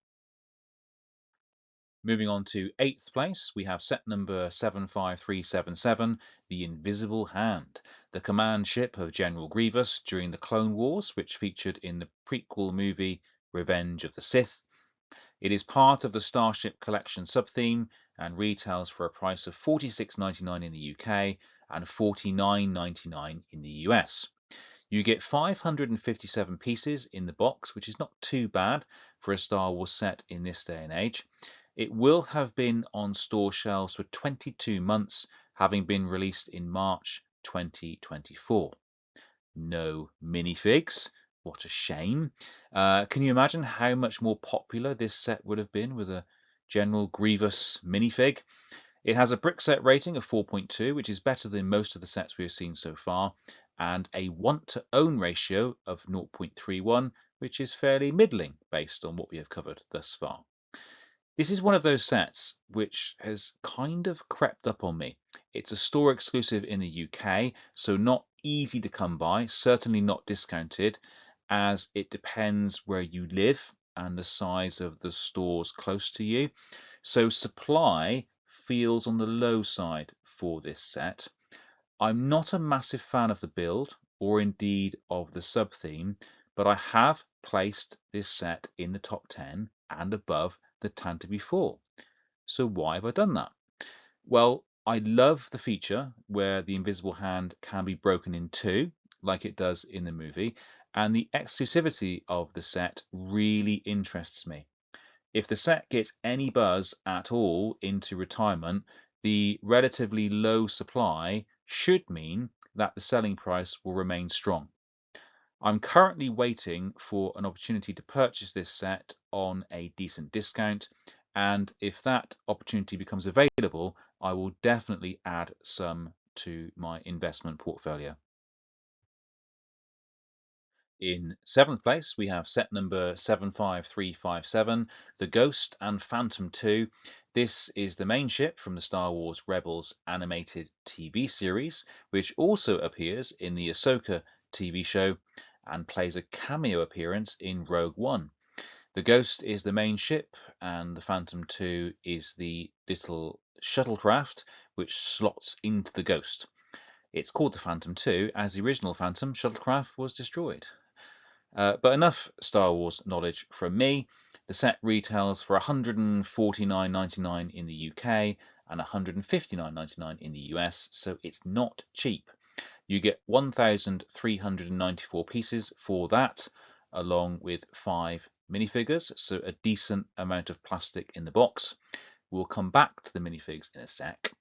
Moving on to 8th place, we have set number 75377, the Invisible Hand, the command ship of General Grievous during the Clone Wars, which featured in the prequel movie Revenge of the Sith. It is part of the Starship Collection subtheme and retails for a price of $46.99 in the UK and $49.99 in the US. You get 557 pieces in the box, which is not too bad for a Star Wars set in this day and age. It will have been on store shelves for 22 months, having been released in March 2024. No minifigs. What a shame. Can you imagine how much more popular this set would have been with a General Grievous minifig? It has a Brickset rating of 4.2, which is better than most of the sets we have seen so far, and a want-to-own ratio of 0.31, which is fairly middling based on what we have covered thus far. This is one of those sets which has kind of crept up on me. It's a store exclusive in the UK, so not easy to come by, certainly not discounted, as it depends where you live and the size of the stores close to you. So supply feels on the low side for this set. I'm not a massive fan of the build, or indeed of the sub-theme, but I have placed this set in the top 10 and above the Tantive IV. So why have I done that? Well, I love the feature where the invisible hand can be broken in two, like it does in the movie, and the exclusivity of the set really interests me. If the set gets any buzz at all into retirement, the relatively low supply should mean that the selling price will remain strong. I'm currently waiting for an opportunity to purchase this set on a decent discount, and if that opportunity becomes available, I will definitely add some to my investment portfolio. In seventh place, we have set number 75357, The Ghost and Phantom 2. This is the main ship from the Star Wars Rebels animated TV series, which also appears in the Ahsoka TV show and plays a cameo appearance in Rogue One. The Ghost is the main ship, and the Phantom 2 is the little shuttlecraft which slots into the Ghost. It's called the Phantom 2 as the original Phantom shuttlecraft was destroyed. But enough Star Wars knowledge from me. The set retails for $149.99 in the UK and $159.99 in the US, so it's not cheap. You get 1,394 pieces for that, along with 5 minifigures, so a decent amount of plastic in the box. We'll come back to the minifigs in a sec.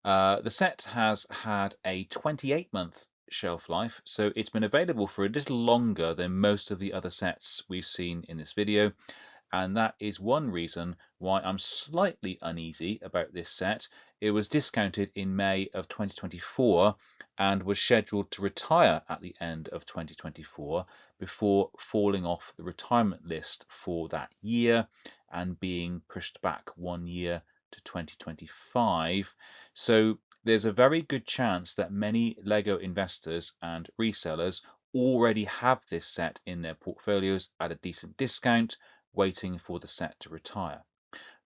The set has had a 28-month shelf life, so it's been available for a little longer than most of the other sets we've seen in this video, and that is one reason why I'm slightly uneasy about this set. It was discounted in May of 2024 and was scheduled to retire at the end of 2024 before falling off the retirement list for that year and being pushed back 1 year to 2025. So there's a very good chance that many Lego investors and resellers already have this set in their portfolios at a decent discount, waiting for the set to retire.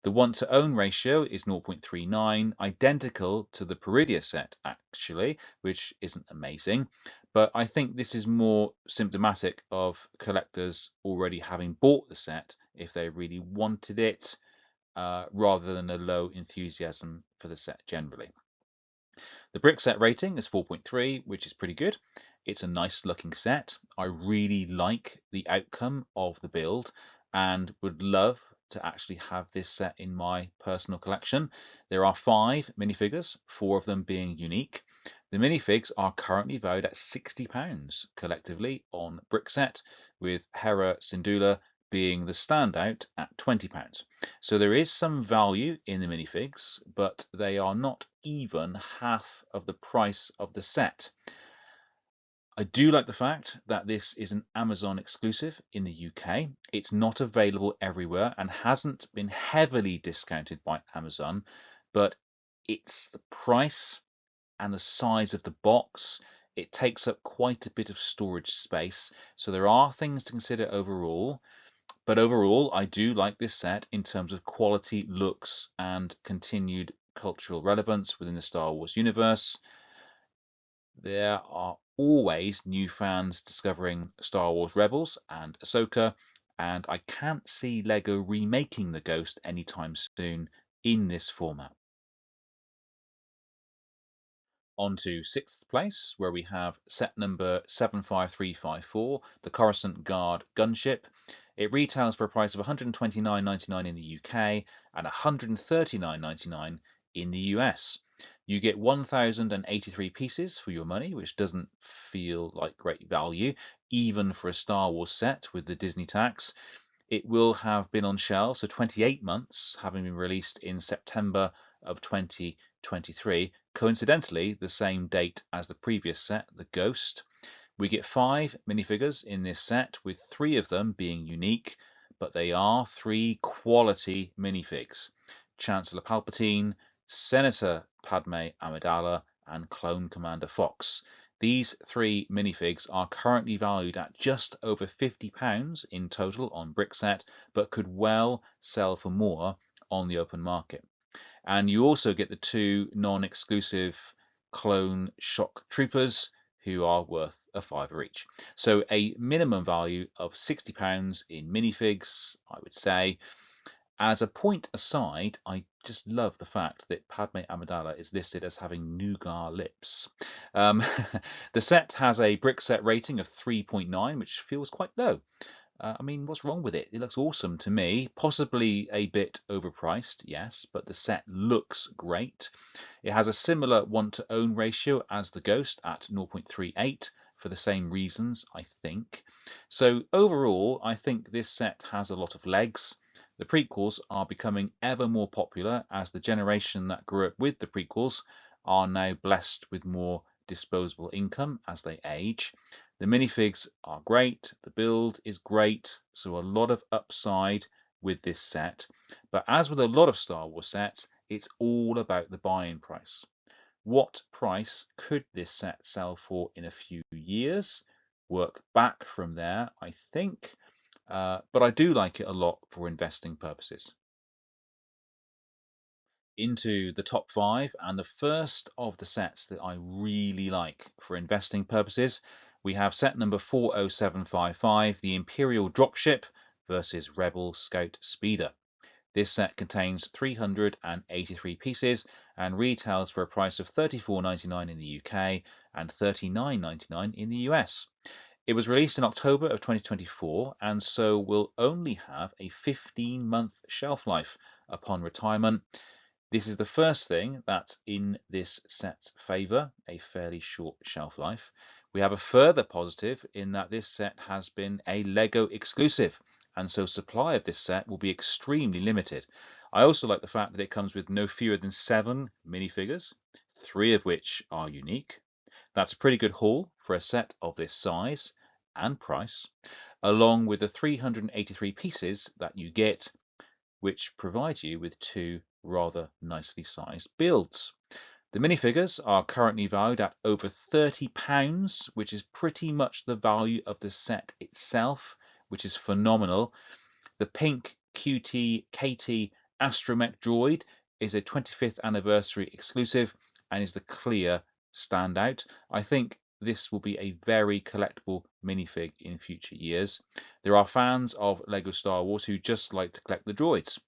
The want to own ratio is 0.39, identical to the Peridea set actually, which isn't amazing, but I think this is more symptomatic of collectors already having bought the set if they really wanted it, rather than a low enthusiasm for the set generally. The brick set rating is 4.3, which is pretty good. It's a nice looking set. I really like the outcome of the build and would love to actually have this set in my personal collection. There are 5 minifigures, 4 of them being unique. The minifigs are currently valued at £60 collectively on Brickset, with Hera Syndulla being the standout at £20. So there is some value in the minifigs, but they are not even half of the price of the set. I do like the fact that this is an Amazon exclusive in the UK. It's not available everywhere and hasn't been heavily discounted by Amazon, but it's the price and the size of the box. It takes up quite a bit of storage space, so there are things to consider overall. But overall, I do like this set in terms of quality, looks, and continued cultural relevance within the Star Wars universe. There are always new fans discovering Star Wars Rebels and Ahsoka, and I can't see LEGO remaking the Ghost anytime soon in this format. On to 6th place, where we have set number 75354, the Coruscant Guard gunship. It retails for a price of $129.99 in the UK and $139.99 in the US. You get 1,083 pieces for your money, which doesn't feel like great value, even for a Star Wars set with the Disney tax. It will have been on shelves for 28 months, having been released in September of 2023, coincidentally the same date as the previous set, The Ghost. We get 5 minifigures in this set, with 3 of them being unique, but they are 3 quality minifigs. Chancellor Palpatine, Senator Padme Amidala, and Clone Commander Fox. These 3 minifigs are currently valued at just over £50 in total on Brickset, but could well sell for more on the open market. And you also get the 2 non-exclusive clone shock troopers, who are worth a fiver each. So a minimum value of £60 in minifigs, I would say. As a point aside, I just love the fact that Padme Amidala is listed as having nougat lips. The set has a Brickset rating of 3.9, which feels quite low. I mean, what's wrong with it? It looks awesome to me. Possibly a bit overpriced, yes, but the set looks great. It has a similar want-to-own ratio as the Ghost at 0.38 for the same reasons, I think. So overall, I think this set has a lot of legs. The prequels are becoming ever more popular as the generation that grew up with the prequels are now blessed with more disposable income as they age. The minifigs are great, the build is great, so a lot of upside with this set. But as with a lot of Star Wars sets, it's all about the buy-in price. What price could this set sell for in a few years? Work back from there, I think. But I do like it a lot for investing purposes. Into the top 5, and the first of the sets that I really like for investing purposes, we have set number 40755, the Imperial Dropship versus Rebel Scout Speeder. This set contains 383 pieces and retails for a price of $34.99 in the UK and $39.99 in the US. It was released in October of 2024 and so will only have a 15-month shelf life upon retirement. This is the first thing that's in this set's favour, a fairly short shelf life. We have a further positive in that this set has been a LEGO exclusive, and so supply of this set will be extremely limited. I also like the fact that it comes with no fewer than 7 minifigures, 3 of which are unique. That's a pretty good haul for a set of this size and price, along with the 383 pieces that you get, which provide you with 2 rather nicely sized builds. The minifigures are currently valued at over £30, which is pretty much the value of the set itself, which is phenomenal. The pink QT KT Astromech droid is a 25th anniversary exclusive and is the clear standout. I think this will be a very collectible minifig in future years. There are fans of LEGO Star Wars who just like to collect the droids.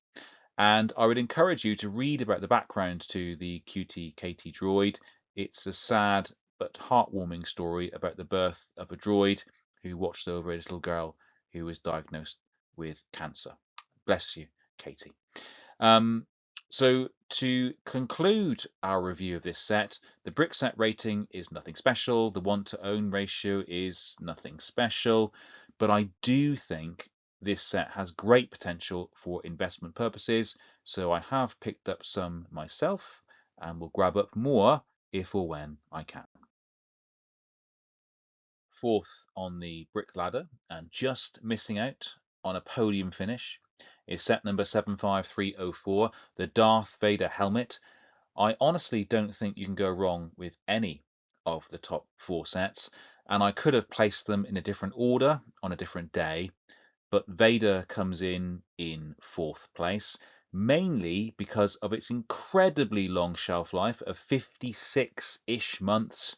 And I would encourage you to read about the background to the QT KT droid. It's a sad but heartwarming story about the birth of a droid who watched over a little girl who was diagnosed with cancer. Bless you, Katie. So to conclude our review of this set, the Brickset rating is nothing special. The want-to-own ratio is nothing special. But I do think this set has great potential for investment purposes, so I have picked up some myself and will grab up more if or when I can. Fourth on the brick ladder and just missing out on a podium finish is set number 75304, the Darth Vader helmet. I honestly don't think you can go wrong with any of the top 4 sets, and I could have placed them in a different order on a different day, but Vader comes in 4th place, mainly because of its incredibly long shelf life of 56-ish months,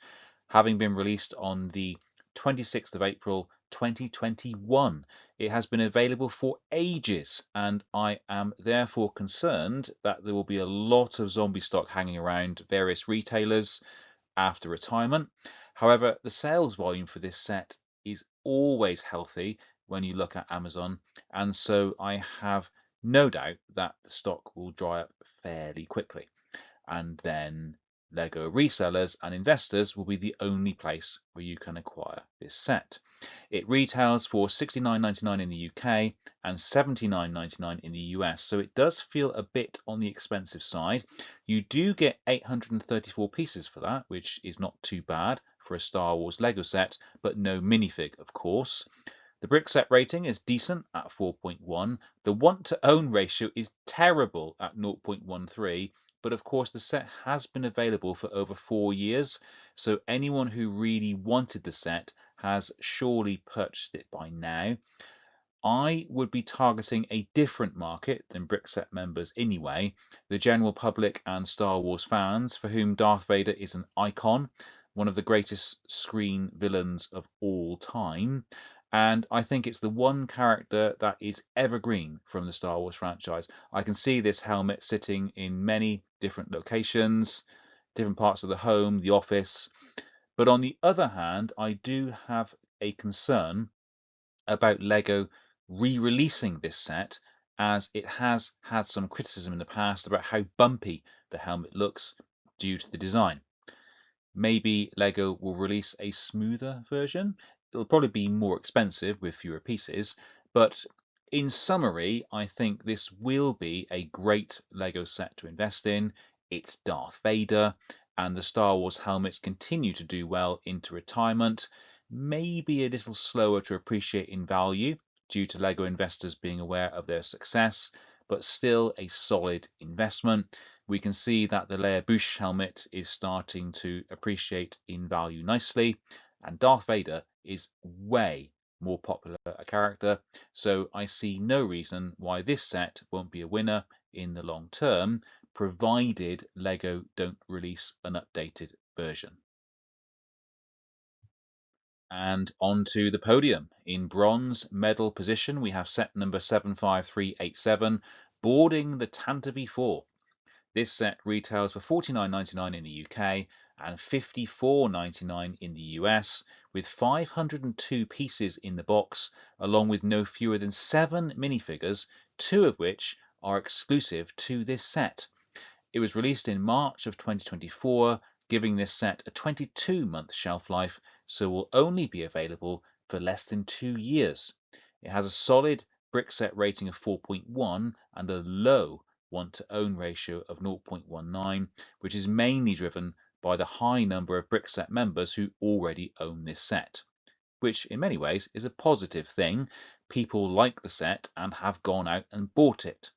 having been released on the 26th of April 2021. It has been available for ages, and I am therefore concerned that there will be a lot of zombie stock hanging around various retailers after retirement. However, the sales volume for this set is always healthy when you look at Amazon, and so I have no doubt that the stock will dry up fairly quickly, and then Lego resellers and investors will be the only place where you can acquire this set. It retails for $69.99 in the UK and $79.99 in the US, so it does feel a bit on the expensive side. You do get 834 pieces for that, which is not too bad for a Star Wars Lego set, but no minifig, of course. The brick set rating is decent at 4.1. The want to own ratio is terrible at 0.13, but of course the set has been available for over 4 years, so anyone who really wanted the set has surely purchased it by now. I would be targeting a different market than Brickset members anyway, the general public and Star Wars fans, for whom Darth Vader is an icon, one of the greatest screen villains of all time. And I think it's the one character that is evergreen from the Star Wars franchise. I can see this helmet sitting in many different locations, different parts of the home, the office. But on the other hand, I do have a concern about Lego re-releasing this set, as it has had some criticism in the past about how bumpy the helmet looks due to the design. Maybe Lego will release a smoother version. It'll probably be more expensive with fewer pieces, but in summary, I think this will be a great Lego set to invest in. It's Darth Vader, and the Star Wars helmets continue to do well into retirement. Maybe a little slower to appreciate in value due to Lego investors being aware of their success, but still a solid investment. We can see that the Leia Bouche helmet is starting to appreciate in value nicely, and Darth Vader is way more popular a character, so I see no reason why this set won't be a winner in the long term, provided Lego don't release an updated version. And onto the podium. In bronze medal position, we have set number 75387, boarding the Tantive IV. This set retails for $49.99 in the UK and $54.99 in the US, with 502 pieces in the box, along with no fewer than 7 minifigures, 2 of which are exclusive to this set. It was released in March of 2024, giving this set a 22-month shelf life, so will only be available for less than 2 years. It has a solid brick set rating of 4.1 and a low want to own ratio of 0.19, which is mainly driven by the high number of brick set members who already own this set, which in many ways is a positive thing. People like the set and have gone out and bought it.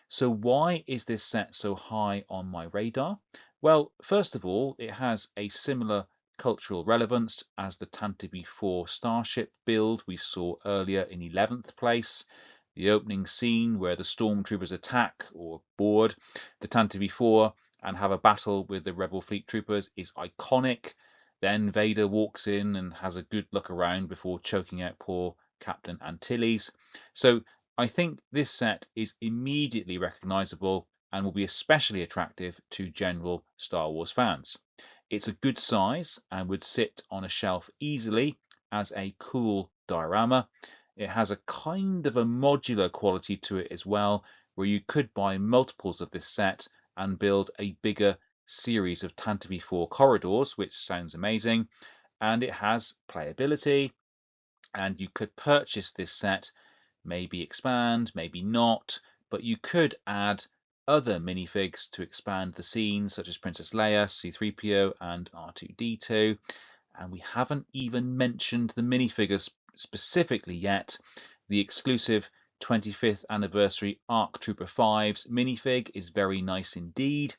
So why is this set so high on my radar? Well, first of all, it has a similar cultural relevance as the Tantive IV starship build we saw earlier in 11th place. The opening scene where the stormtroopers attack or board the Tantive IV and have a battle with the rebel fleet troopers is iconic. Then Vader walks in and has a good look around before choking out poor Captain Antilles. So I think this set is immediately recognizable and will be especially attractive to general Star Wars fans. It's a good size and would sit on a shelf easily as a cool diorama. It has a kind of a modular quality to it as well, where you could buy multiples of this set and build a bigger series of Tantive IV corridors, which sounds amazing. And it has playability, and you could purchase this set, maybe expand, maybe not, but you could add other minifigs to expand the scene, such as Princess Leia, C-3PO, and R2-D2. And we haven't even mentioned the minifigures specifically yet. The exclusive 25th anniversary ARC Trooper 5's minifig is very nice indeed,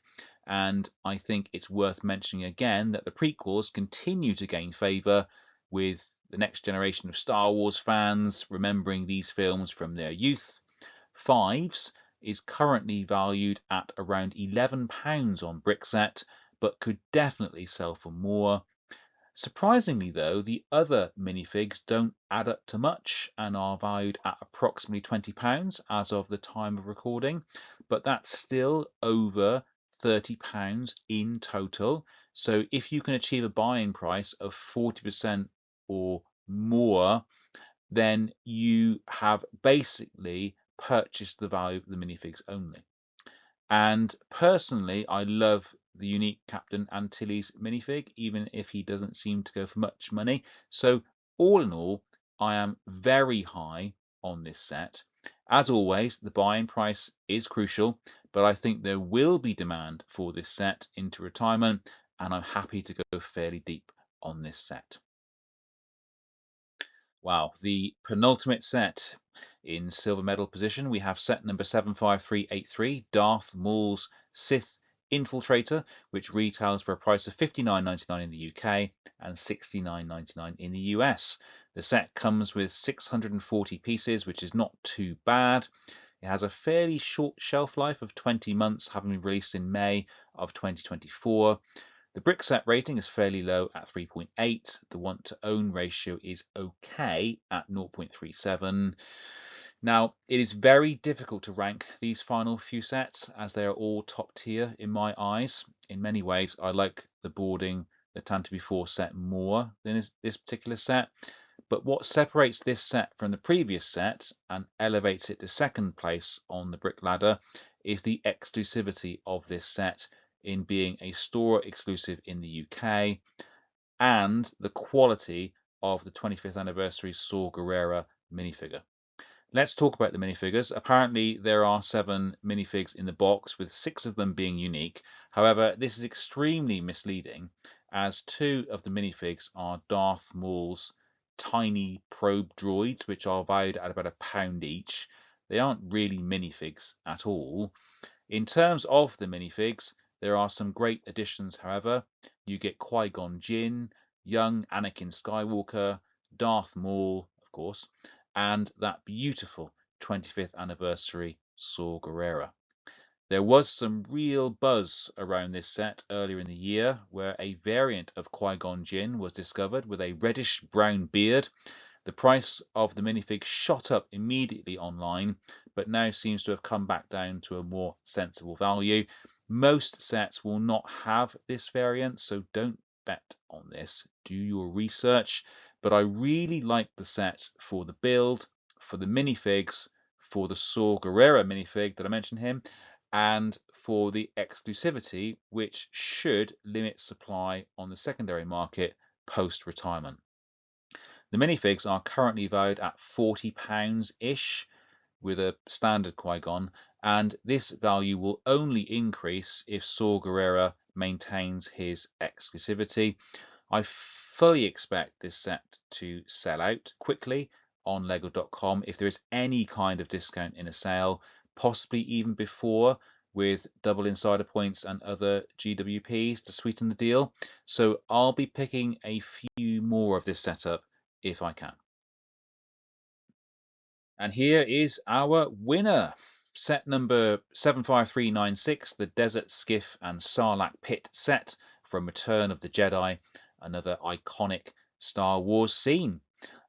and I think it's worth mentioning again that the prequels continue to gain favour with the next generation of Star Wars fans remembering these films from their youth. Fives is currently valued at around £11 on Brickset, but could definitely sell for more. Surprisingly, though, the other minifigs don't add up to much and are valued at approximately £20 as of the time of recording, but that's still over £30 in total. So if you can achieve a buying price of 40% or more, then you have basically purchased the value of the minifigs only. And personally, I love the unique Captain Antilles minifig, even if he doesn't seem to go for much money. So all in all, I am very high on this set. As always, the buying price is crucial, but I think there will be demand for this set into retirement, and I'm happy to go fairly deep on this set. Wow, the penultimate set in silver medal position, we have set number 75383, Darth Maul's Sith Infiltrator, which retails for a price of $59.99 in the UK and $69.99 in the US. The set comes with 640 pieces, which is not too bad. It has a fairly short shelf life of 20 months, having been released in May of 2024. The brick set rating is fairly low at 3.8. The want to own ratio is okay at 0.37. Now, it is very difficult to rank these final few sets as they are all top tier in my eyes. In many ways, I like the Tantive IV set more than this particular set. But what separates this set from the previous set and elevates it to second place on the brick ladder is the exclusivity of this set in being a store exclusive in the UK and the quality of the 25th anniversary Saw Gerrera minifigure. Let's talk about the minifigures. Apparently there are 7 minifigs in the box, with 6 of them being unique. However, this is extremely misleading as 2 of the minifigs are Darth Maul's tiny probe droids, which are valued at about £1 each. They aren't really minifigs at all. In terms of the minifigs, there are some great additions, however. You get Qui-Gon Jinn, young Anakin Skywalker, Darth Maul, of course, and that beautiful 25th anniversary Saw Gerrera. There was some real buzz around this set earlier in the year, where a variant of Qui-Gon Jinn was discovered with a reddish-brown beard. The price of the minifig shot up immediately online, but now seems to have come back down to a more sensible value. Most sets will not have this variant, so don't bet on this. Do your research. But I really like the set for the build, for the minifigs, for the Saw Gerrera minifig that I mentioned him, and for the exclusivity, which should limit supply on the secondary market post-retirement. The minifigs are currently valued at £40-ish with a standard Qui-Gon, and this value will only increase if Saw Gerrera maintains his exclusivity. I fully expect this set to sell out quickly on lego.com if there is any kind of discount in a sale, possibly even before, with double insider points and other GWPs to sweeten the deal. So I'll be picking a few more of this setup if I can. And here is our winner. Set number 75396, the Desert Skiff and Sarlacc Pit set from Return of the Jedi, another iconic Star Wars scene.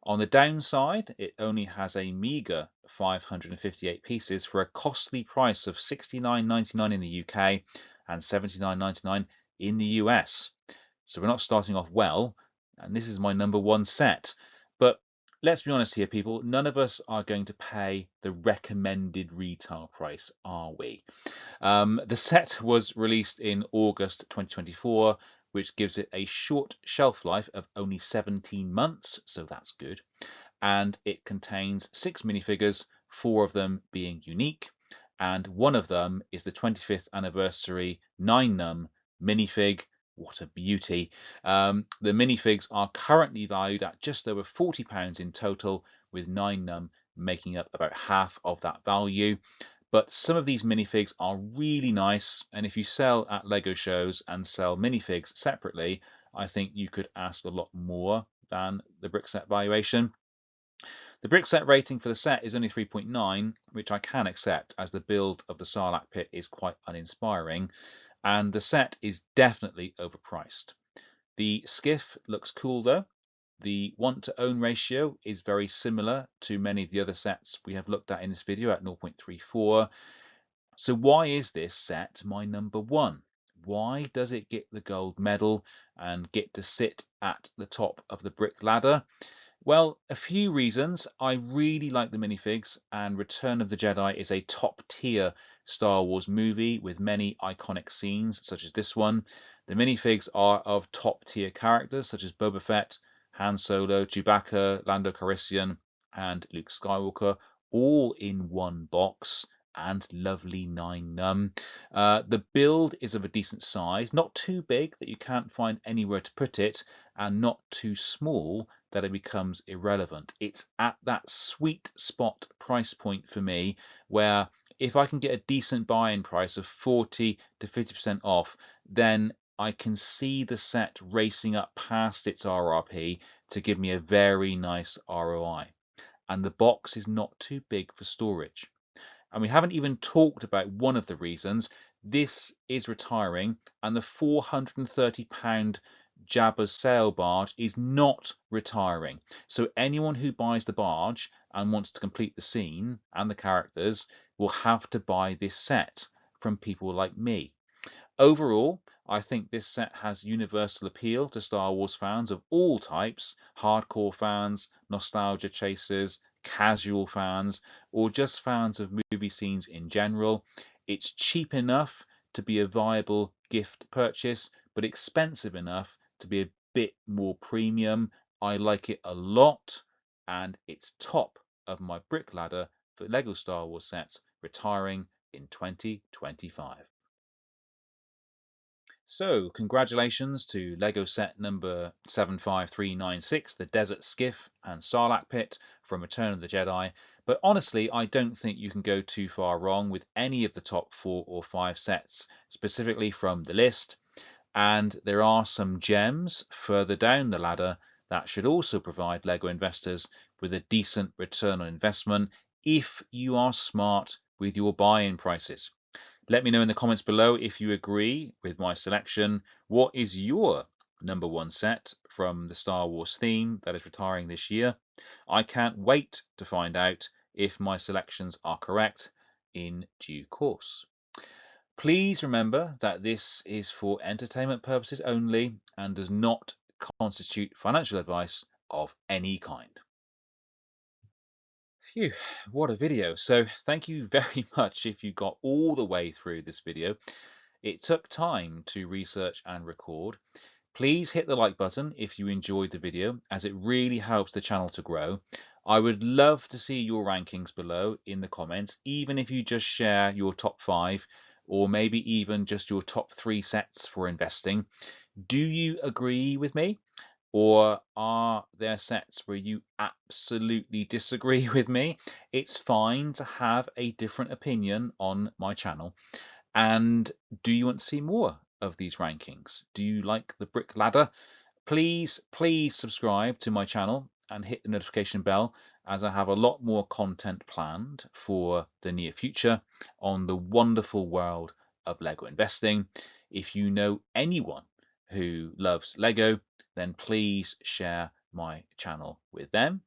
On the downside, it only has a meager 558 pieces for a costly price of $69.99 in the UK and $79.99 in the US. So we're not starting off well, and this is my number 1 set. But let's be honest here, people, none of us are going to pay the recommended retail price, are we? The set was released in August 2024, which gives it a short shelf life of only 17 months, so that's good. And it contains 6 minifigures, 4 of them being unique, and one of them is the 25th anniversary 9-num minifig. What a beauty. The minifigs are currently valued at just over £40 in total, with 9-num making up about half of that value. But some of these minifigs are really nice, and if you sell at LEGO shows and sell minifigs separately, I think you could ask a lot more than the brick set valuation. The brick set rating for the set is only 3.9, which I can accept as the build of the Sarlacc pit is quite uninspiring, and the set is definitely overpriced. The skiff looks cool though. The want to own ratio is very similar to many of the other sets we have looked at in this video at 0.34. So why is this set my number 1? Why does it get the gold medal and get to sit at the top of the brick ladder? Well, a few reasons. I really like the minifigs, and Return of the Jedi is a top tier Star Wars movie with many iconic scenes, such as this one. The minifigs are of top tier characters, such as Boba Fett, Han Solo, Chewbacca, Lando Calrissian, and Luke Skywalker, all in one box. and lovely 9 num. The build is of a decent size, not too big that you can't find anywhere to put it, and not too small that it becomes irrelevant. It's at that sweet spot price point for me where if I can get a decent buy-in price of 40 to 50% off, then I can see the set racing up past its RRP to give me a very nice ROI. And the box is not too big for storage. And we haven't even talked about one of the reasons. This is retiring, and the £430 Jabba's sail barge is not retiring. So anyone who buys the barge and wants to complete the scene and the characters will have to buy this set from people like me. Overall, I think this set has universal appeal to Star Wars fans of all types, hardcore fans, nostalgia chasers, casual fans, or just fans of movie scenes in general. It's cheap enough to be a viable gift purchase, but expensive enough to be a bit more premium. I like it a lot, and it's top of my brick ladder for LEGO Star Wars sets retiring in 2025. So, congratulations to LEGO set number 75396, the Desert Skiff and Sarlacc Pit from Return of the Jedi. But honestly, I don't think you can go too far wrong with any of the top 4 or 5 sets, specifically from the list. And there are some gems further down the ladder that should also provide LEGO investors with a decent return on investment if you are smart with your buy-in prices. Let me know in the comments below if you agree with my selection. What is your number 1 set from the Star Wars theme that is retiring this year? I can't wait to find out if my selections are correct in due course. Please remember that this is for entertainment purposes only and does not constitute financial advice of any kind. Phew, what a video. So thank you very much if you got all the way through this video. It took time to research and record. Please hit the like button if you enjoyed the video, as it really helps the channel to grow. I would love to see your rankings below in the comments, even if you just share your top 5 or maybe even just your top 3 sets for investing. Do you agree with me? Or are there sets where you absolutely disagree with me? It's fine to have a different opinion on my channel. And do you want to see more of these rankings? Do you like the brick ladder? Please subscribe to my channel and hit the notification bell, as I have a lot more content planned for the near future on the wonderful world of LEGO investing. If you know anyone who loves LEGO, then please share my channel with them.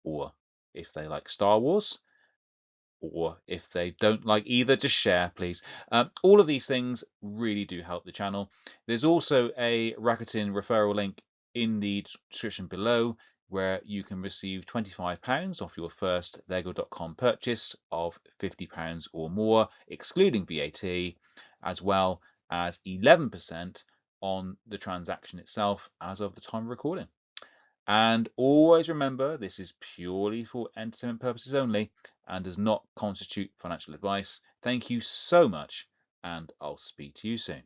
Or if they like Star Wars, or if they don't like either, just share, please. All of these things really do help the channel. There's also a Rakuten referral link in the description below where you can receive £25 off your first lego.com purchase of £50 or more, excluding VAT, as well as 11% on the transaction itself as of the time of recording. And always remember, this is purely for entertainment purposes only and does not constitute financial advice. Thank you so much, and I'll speak to you soon.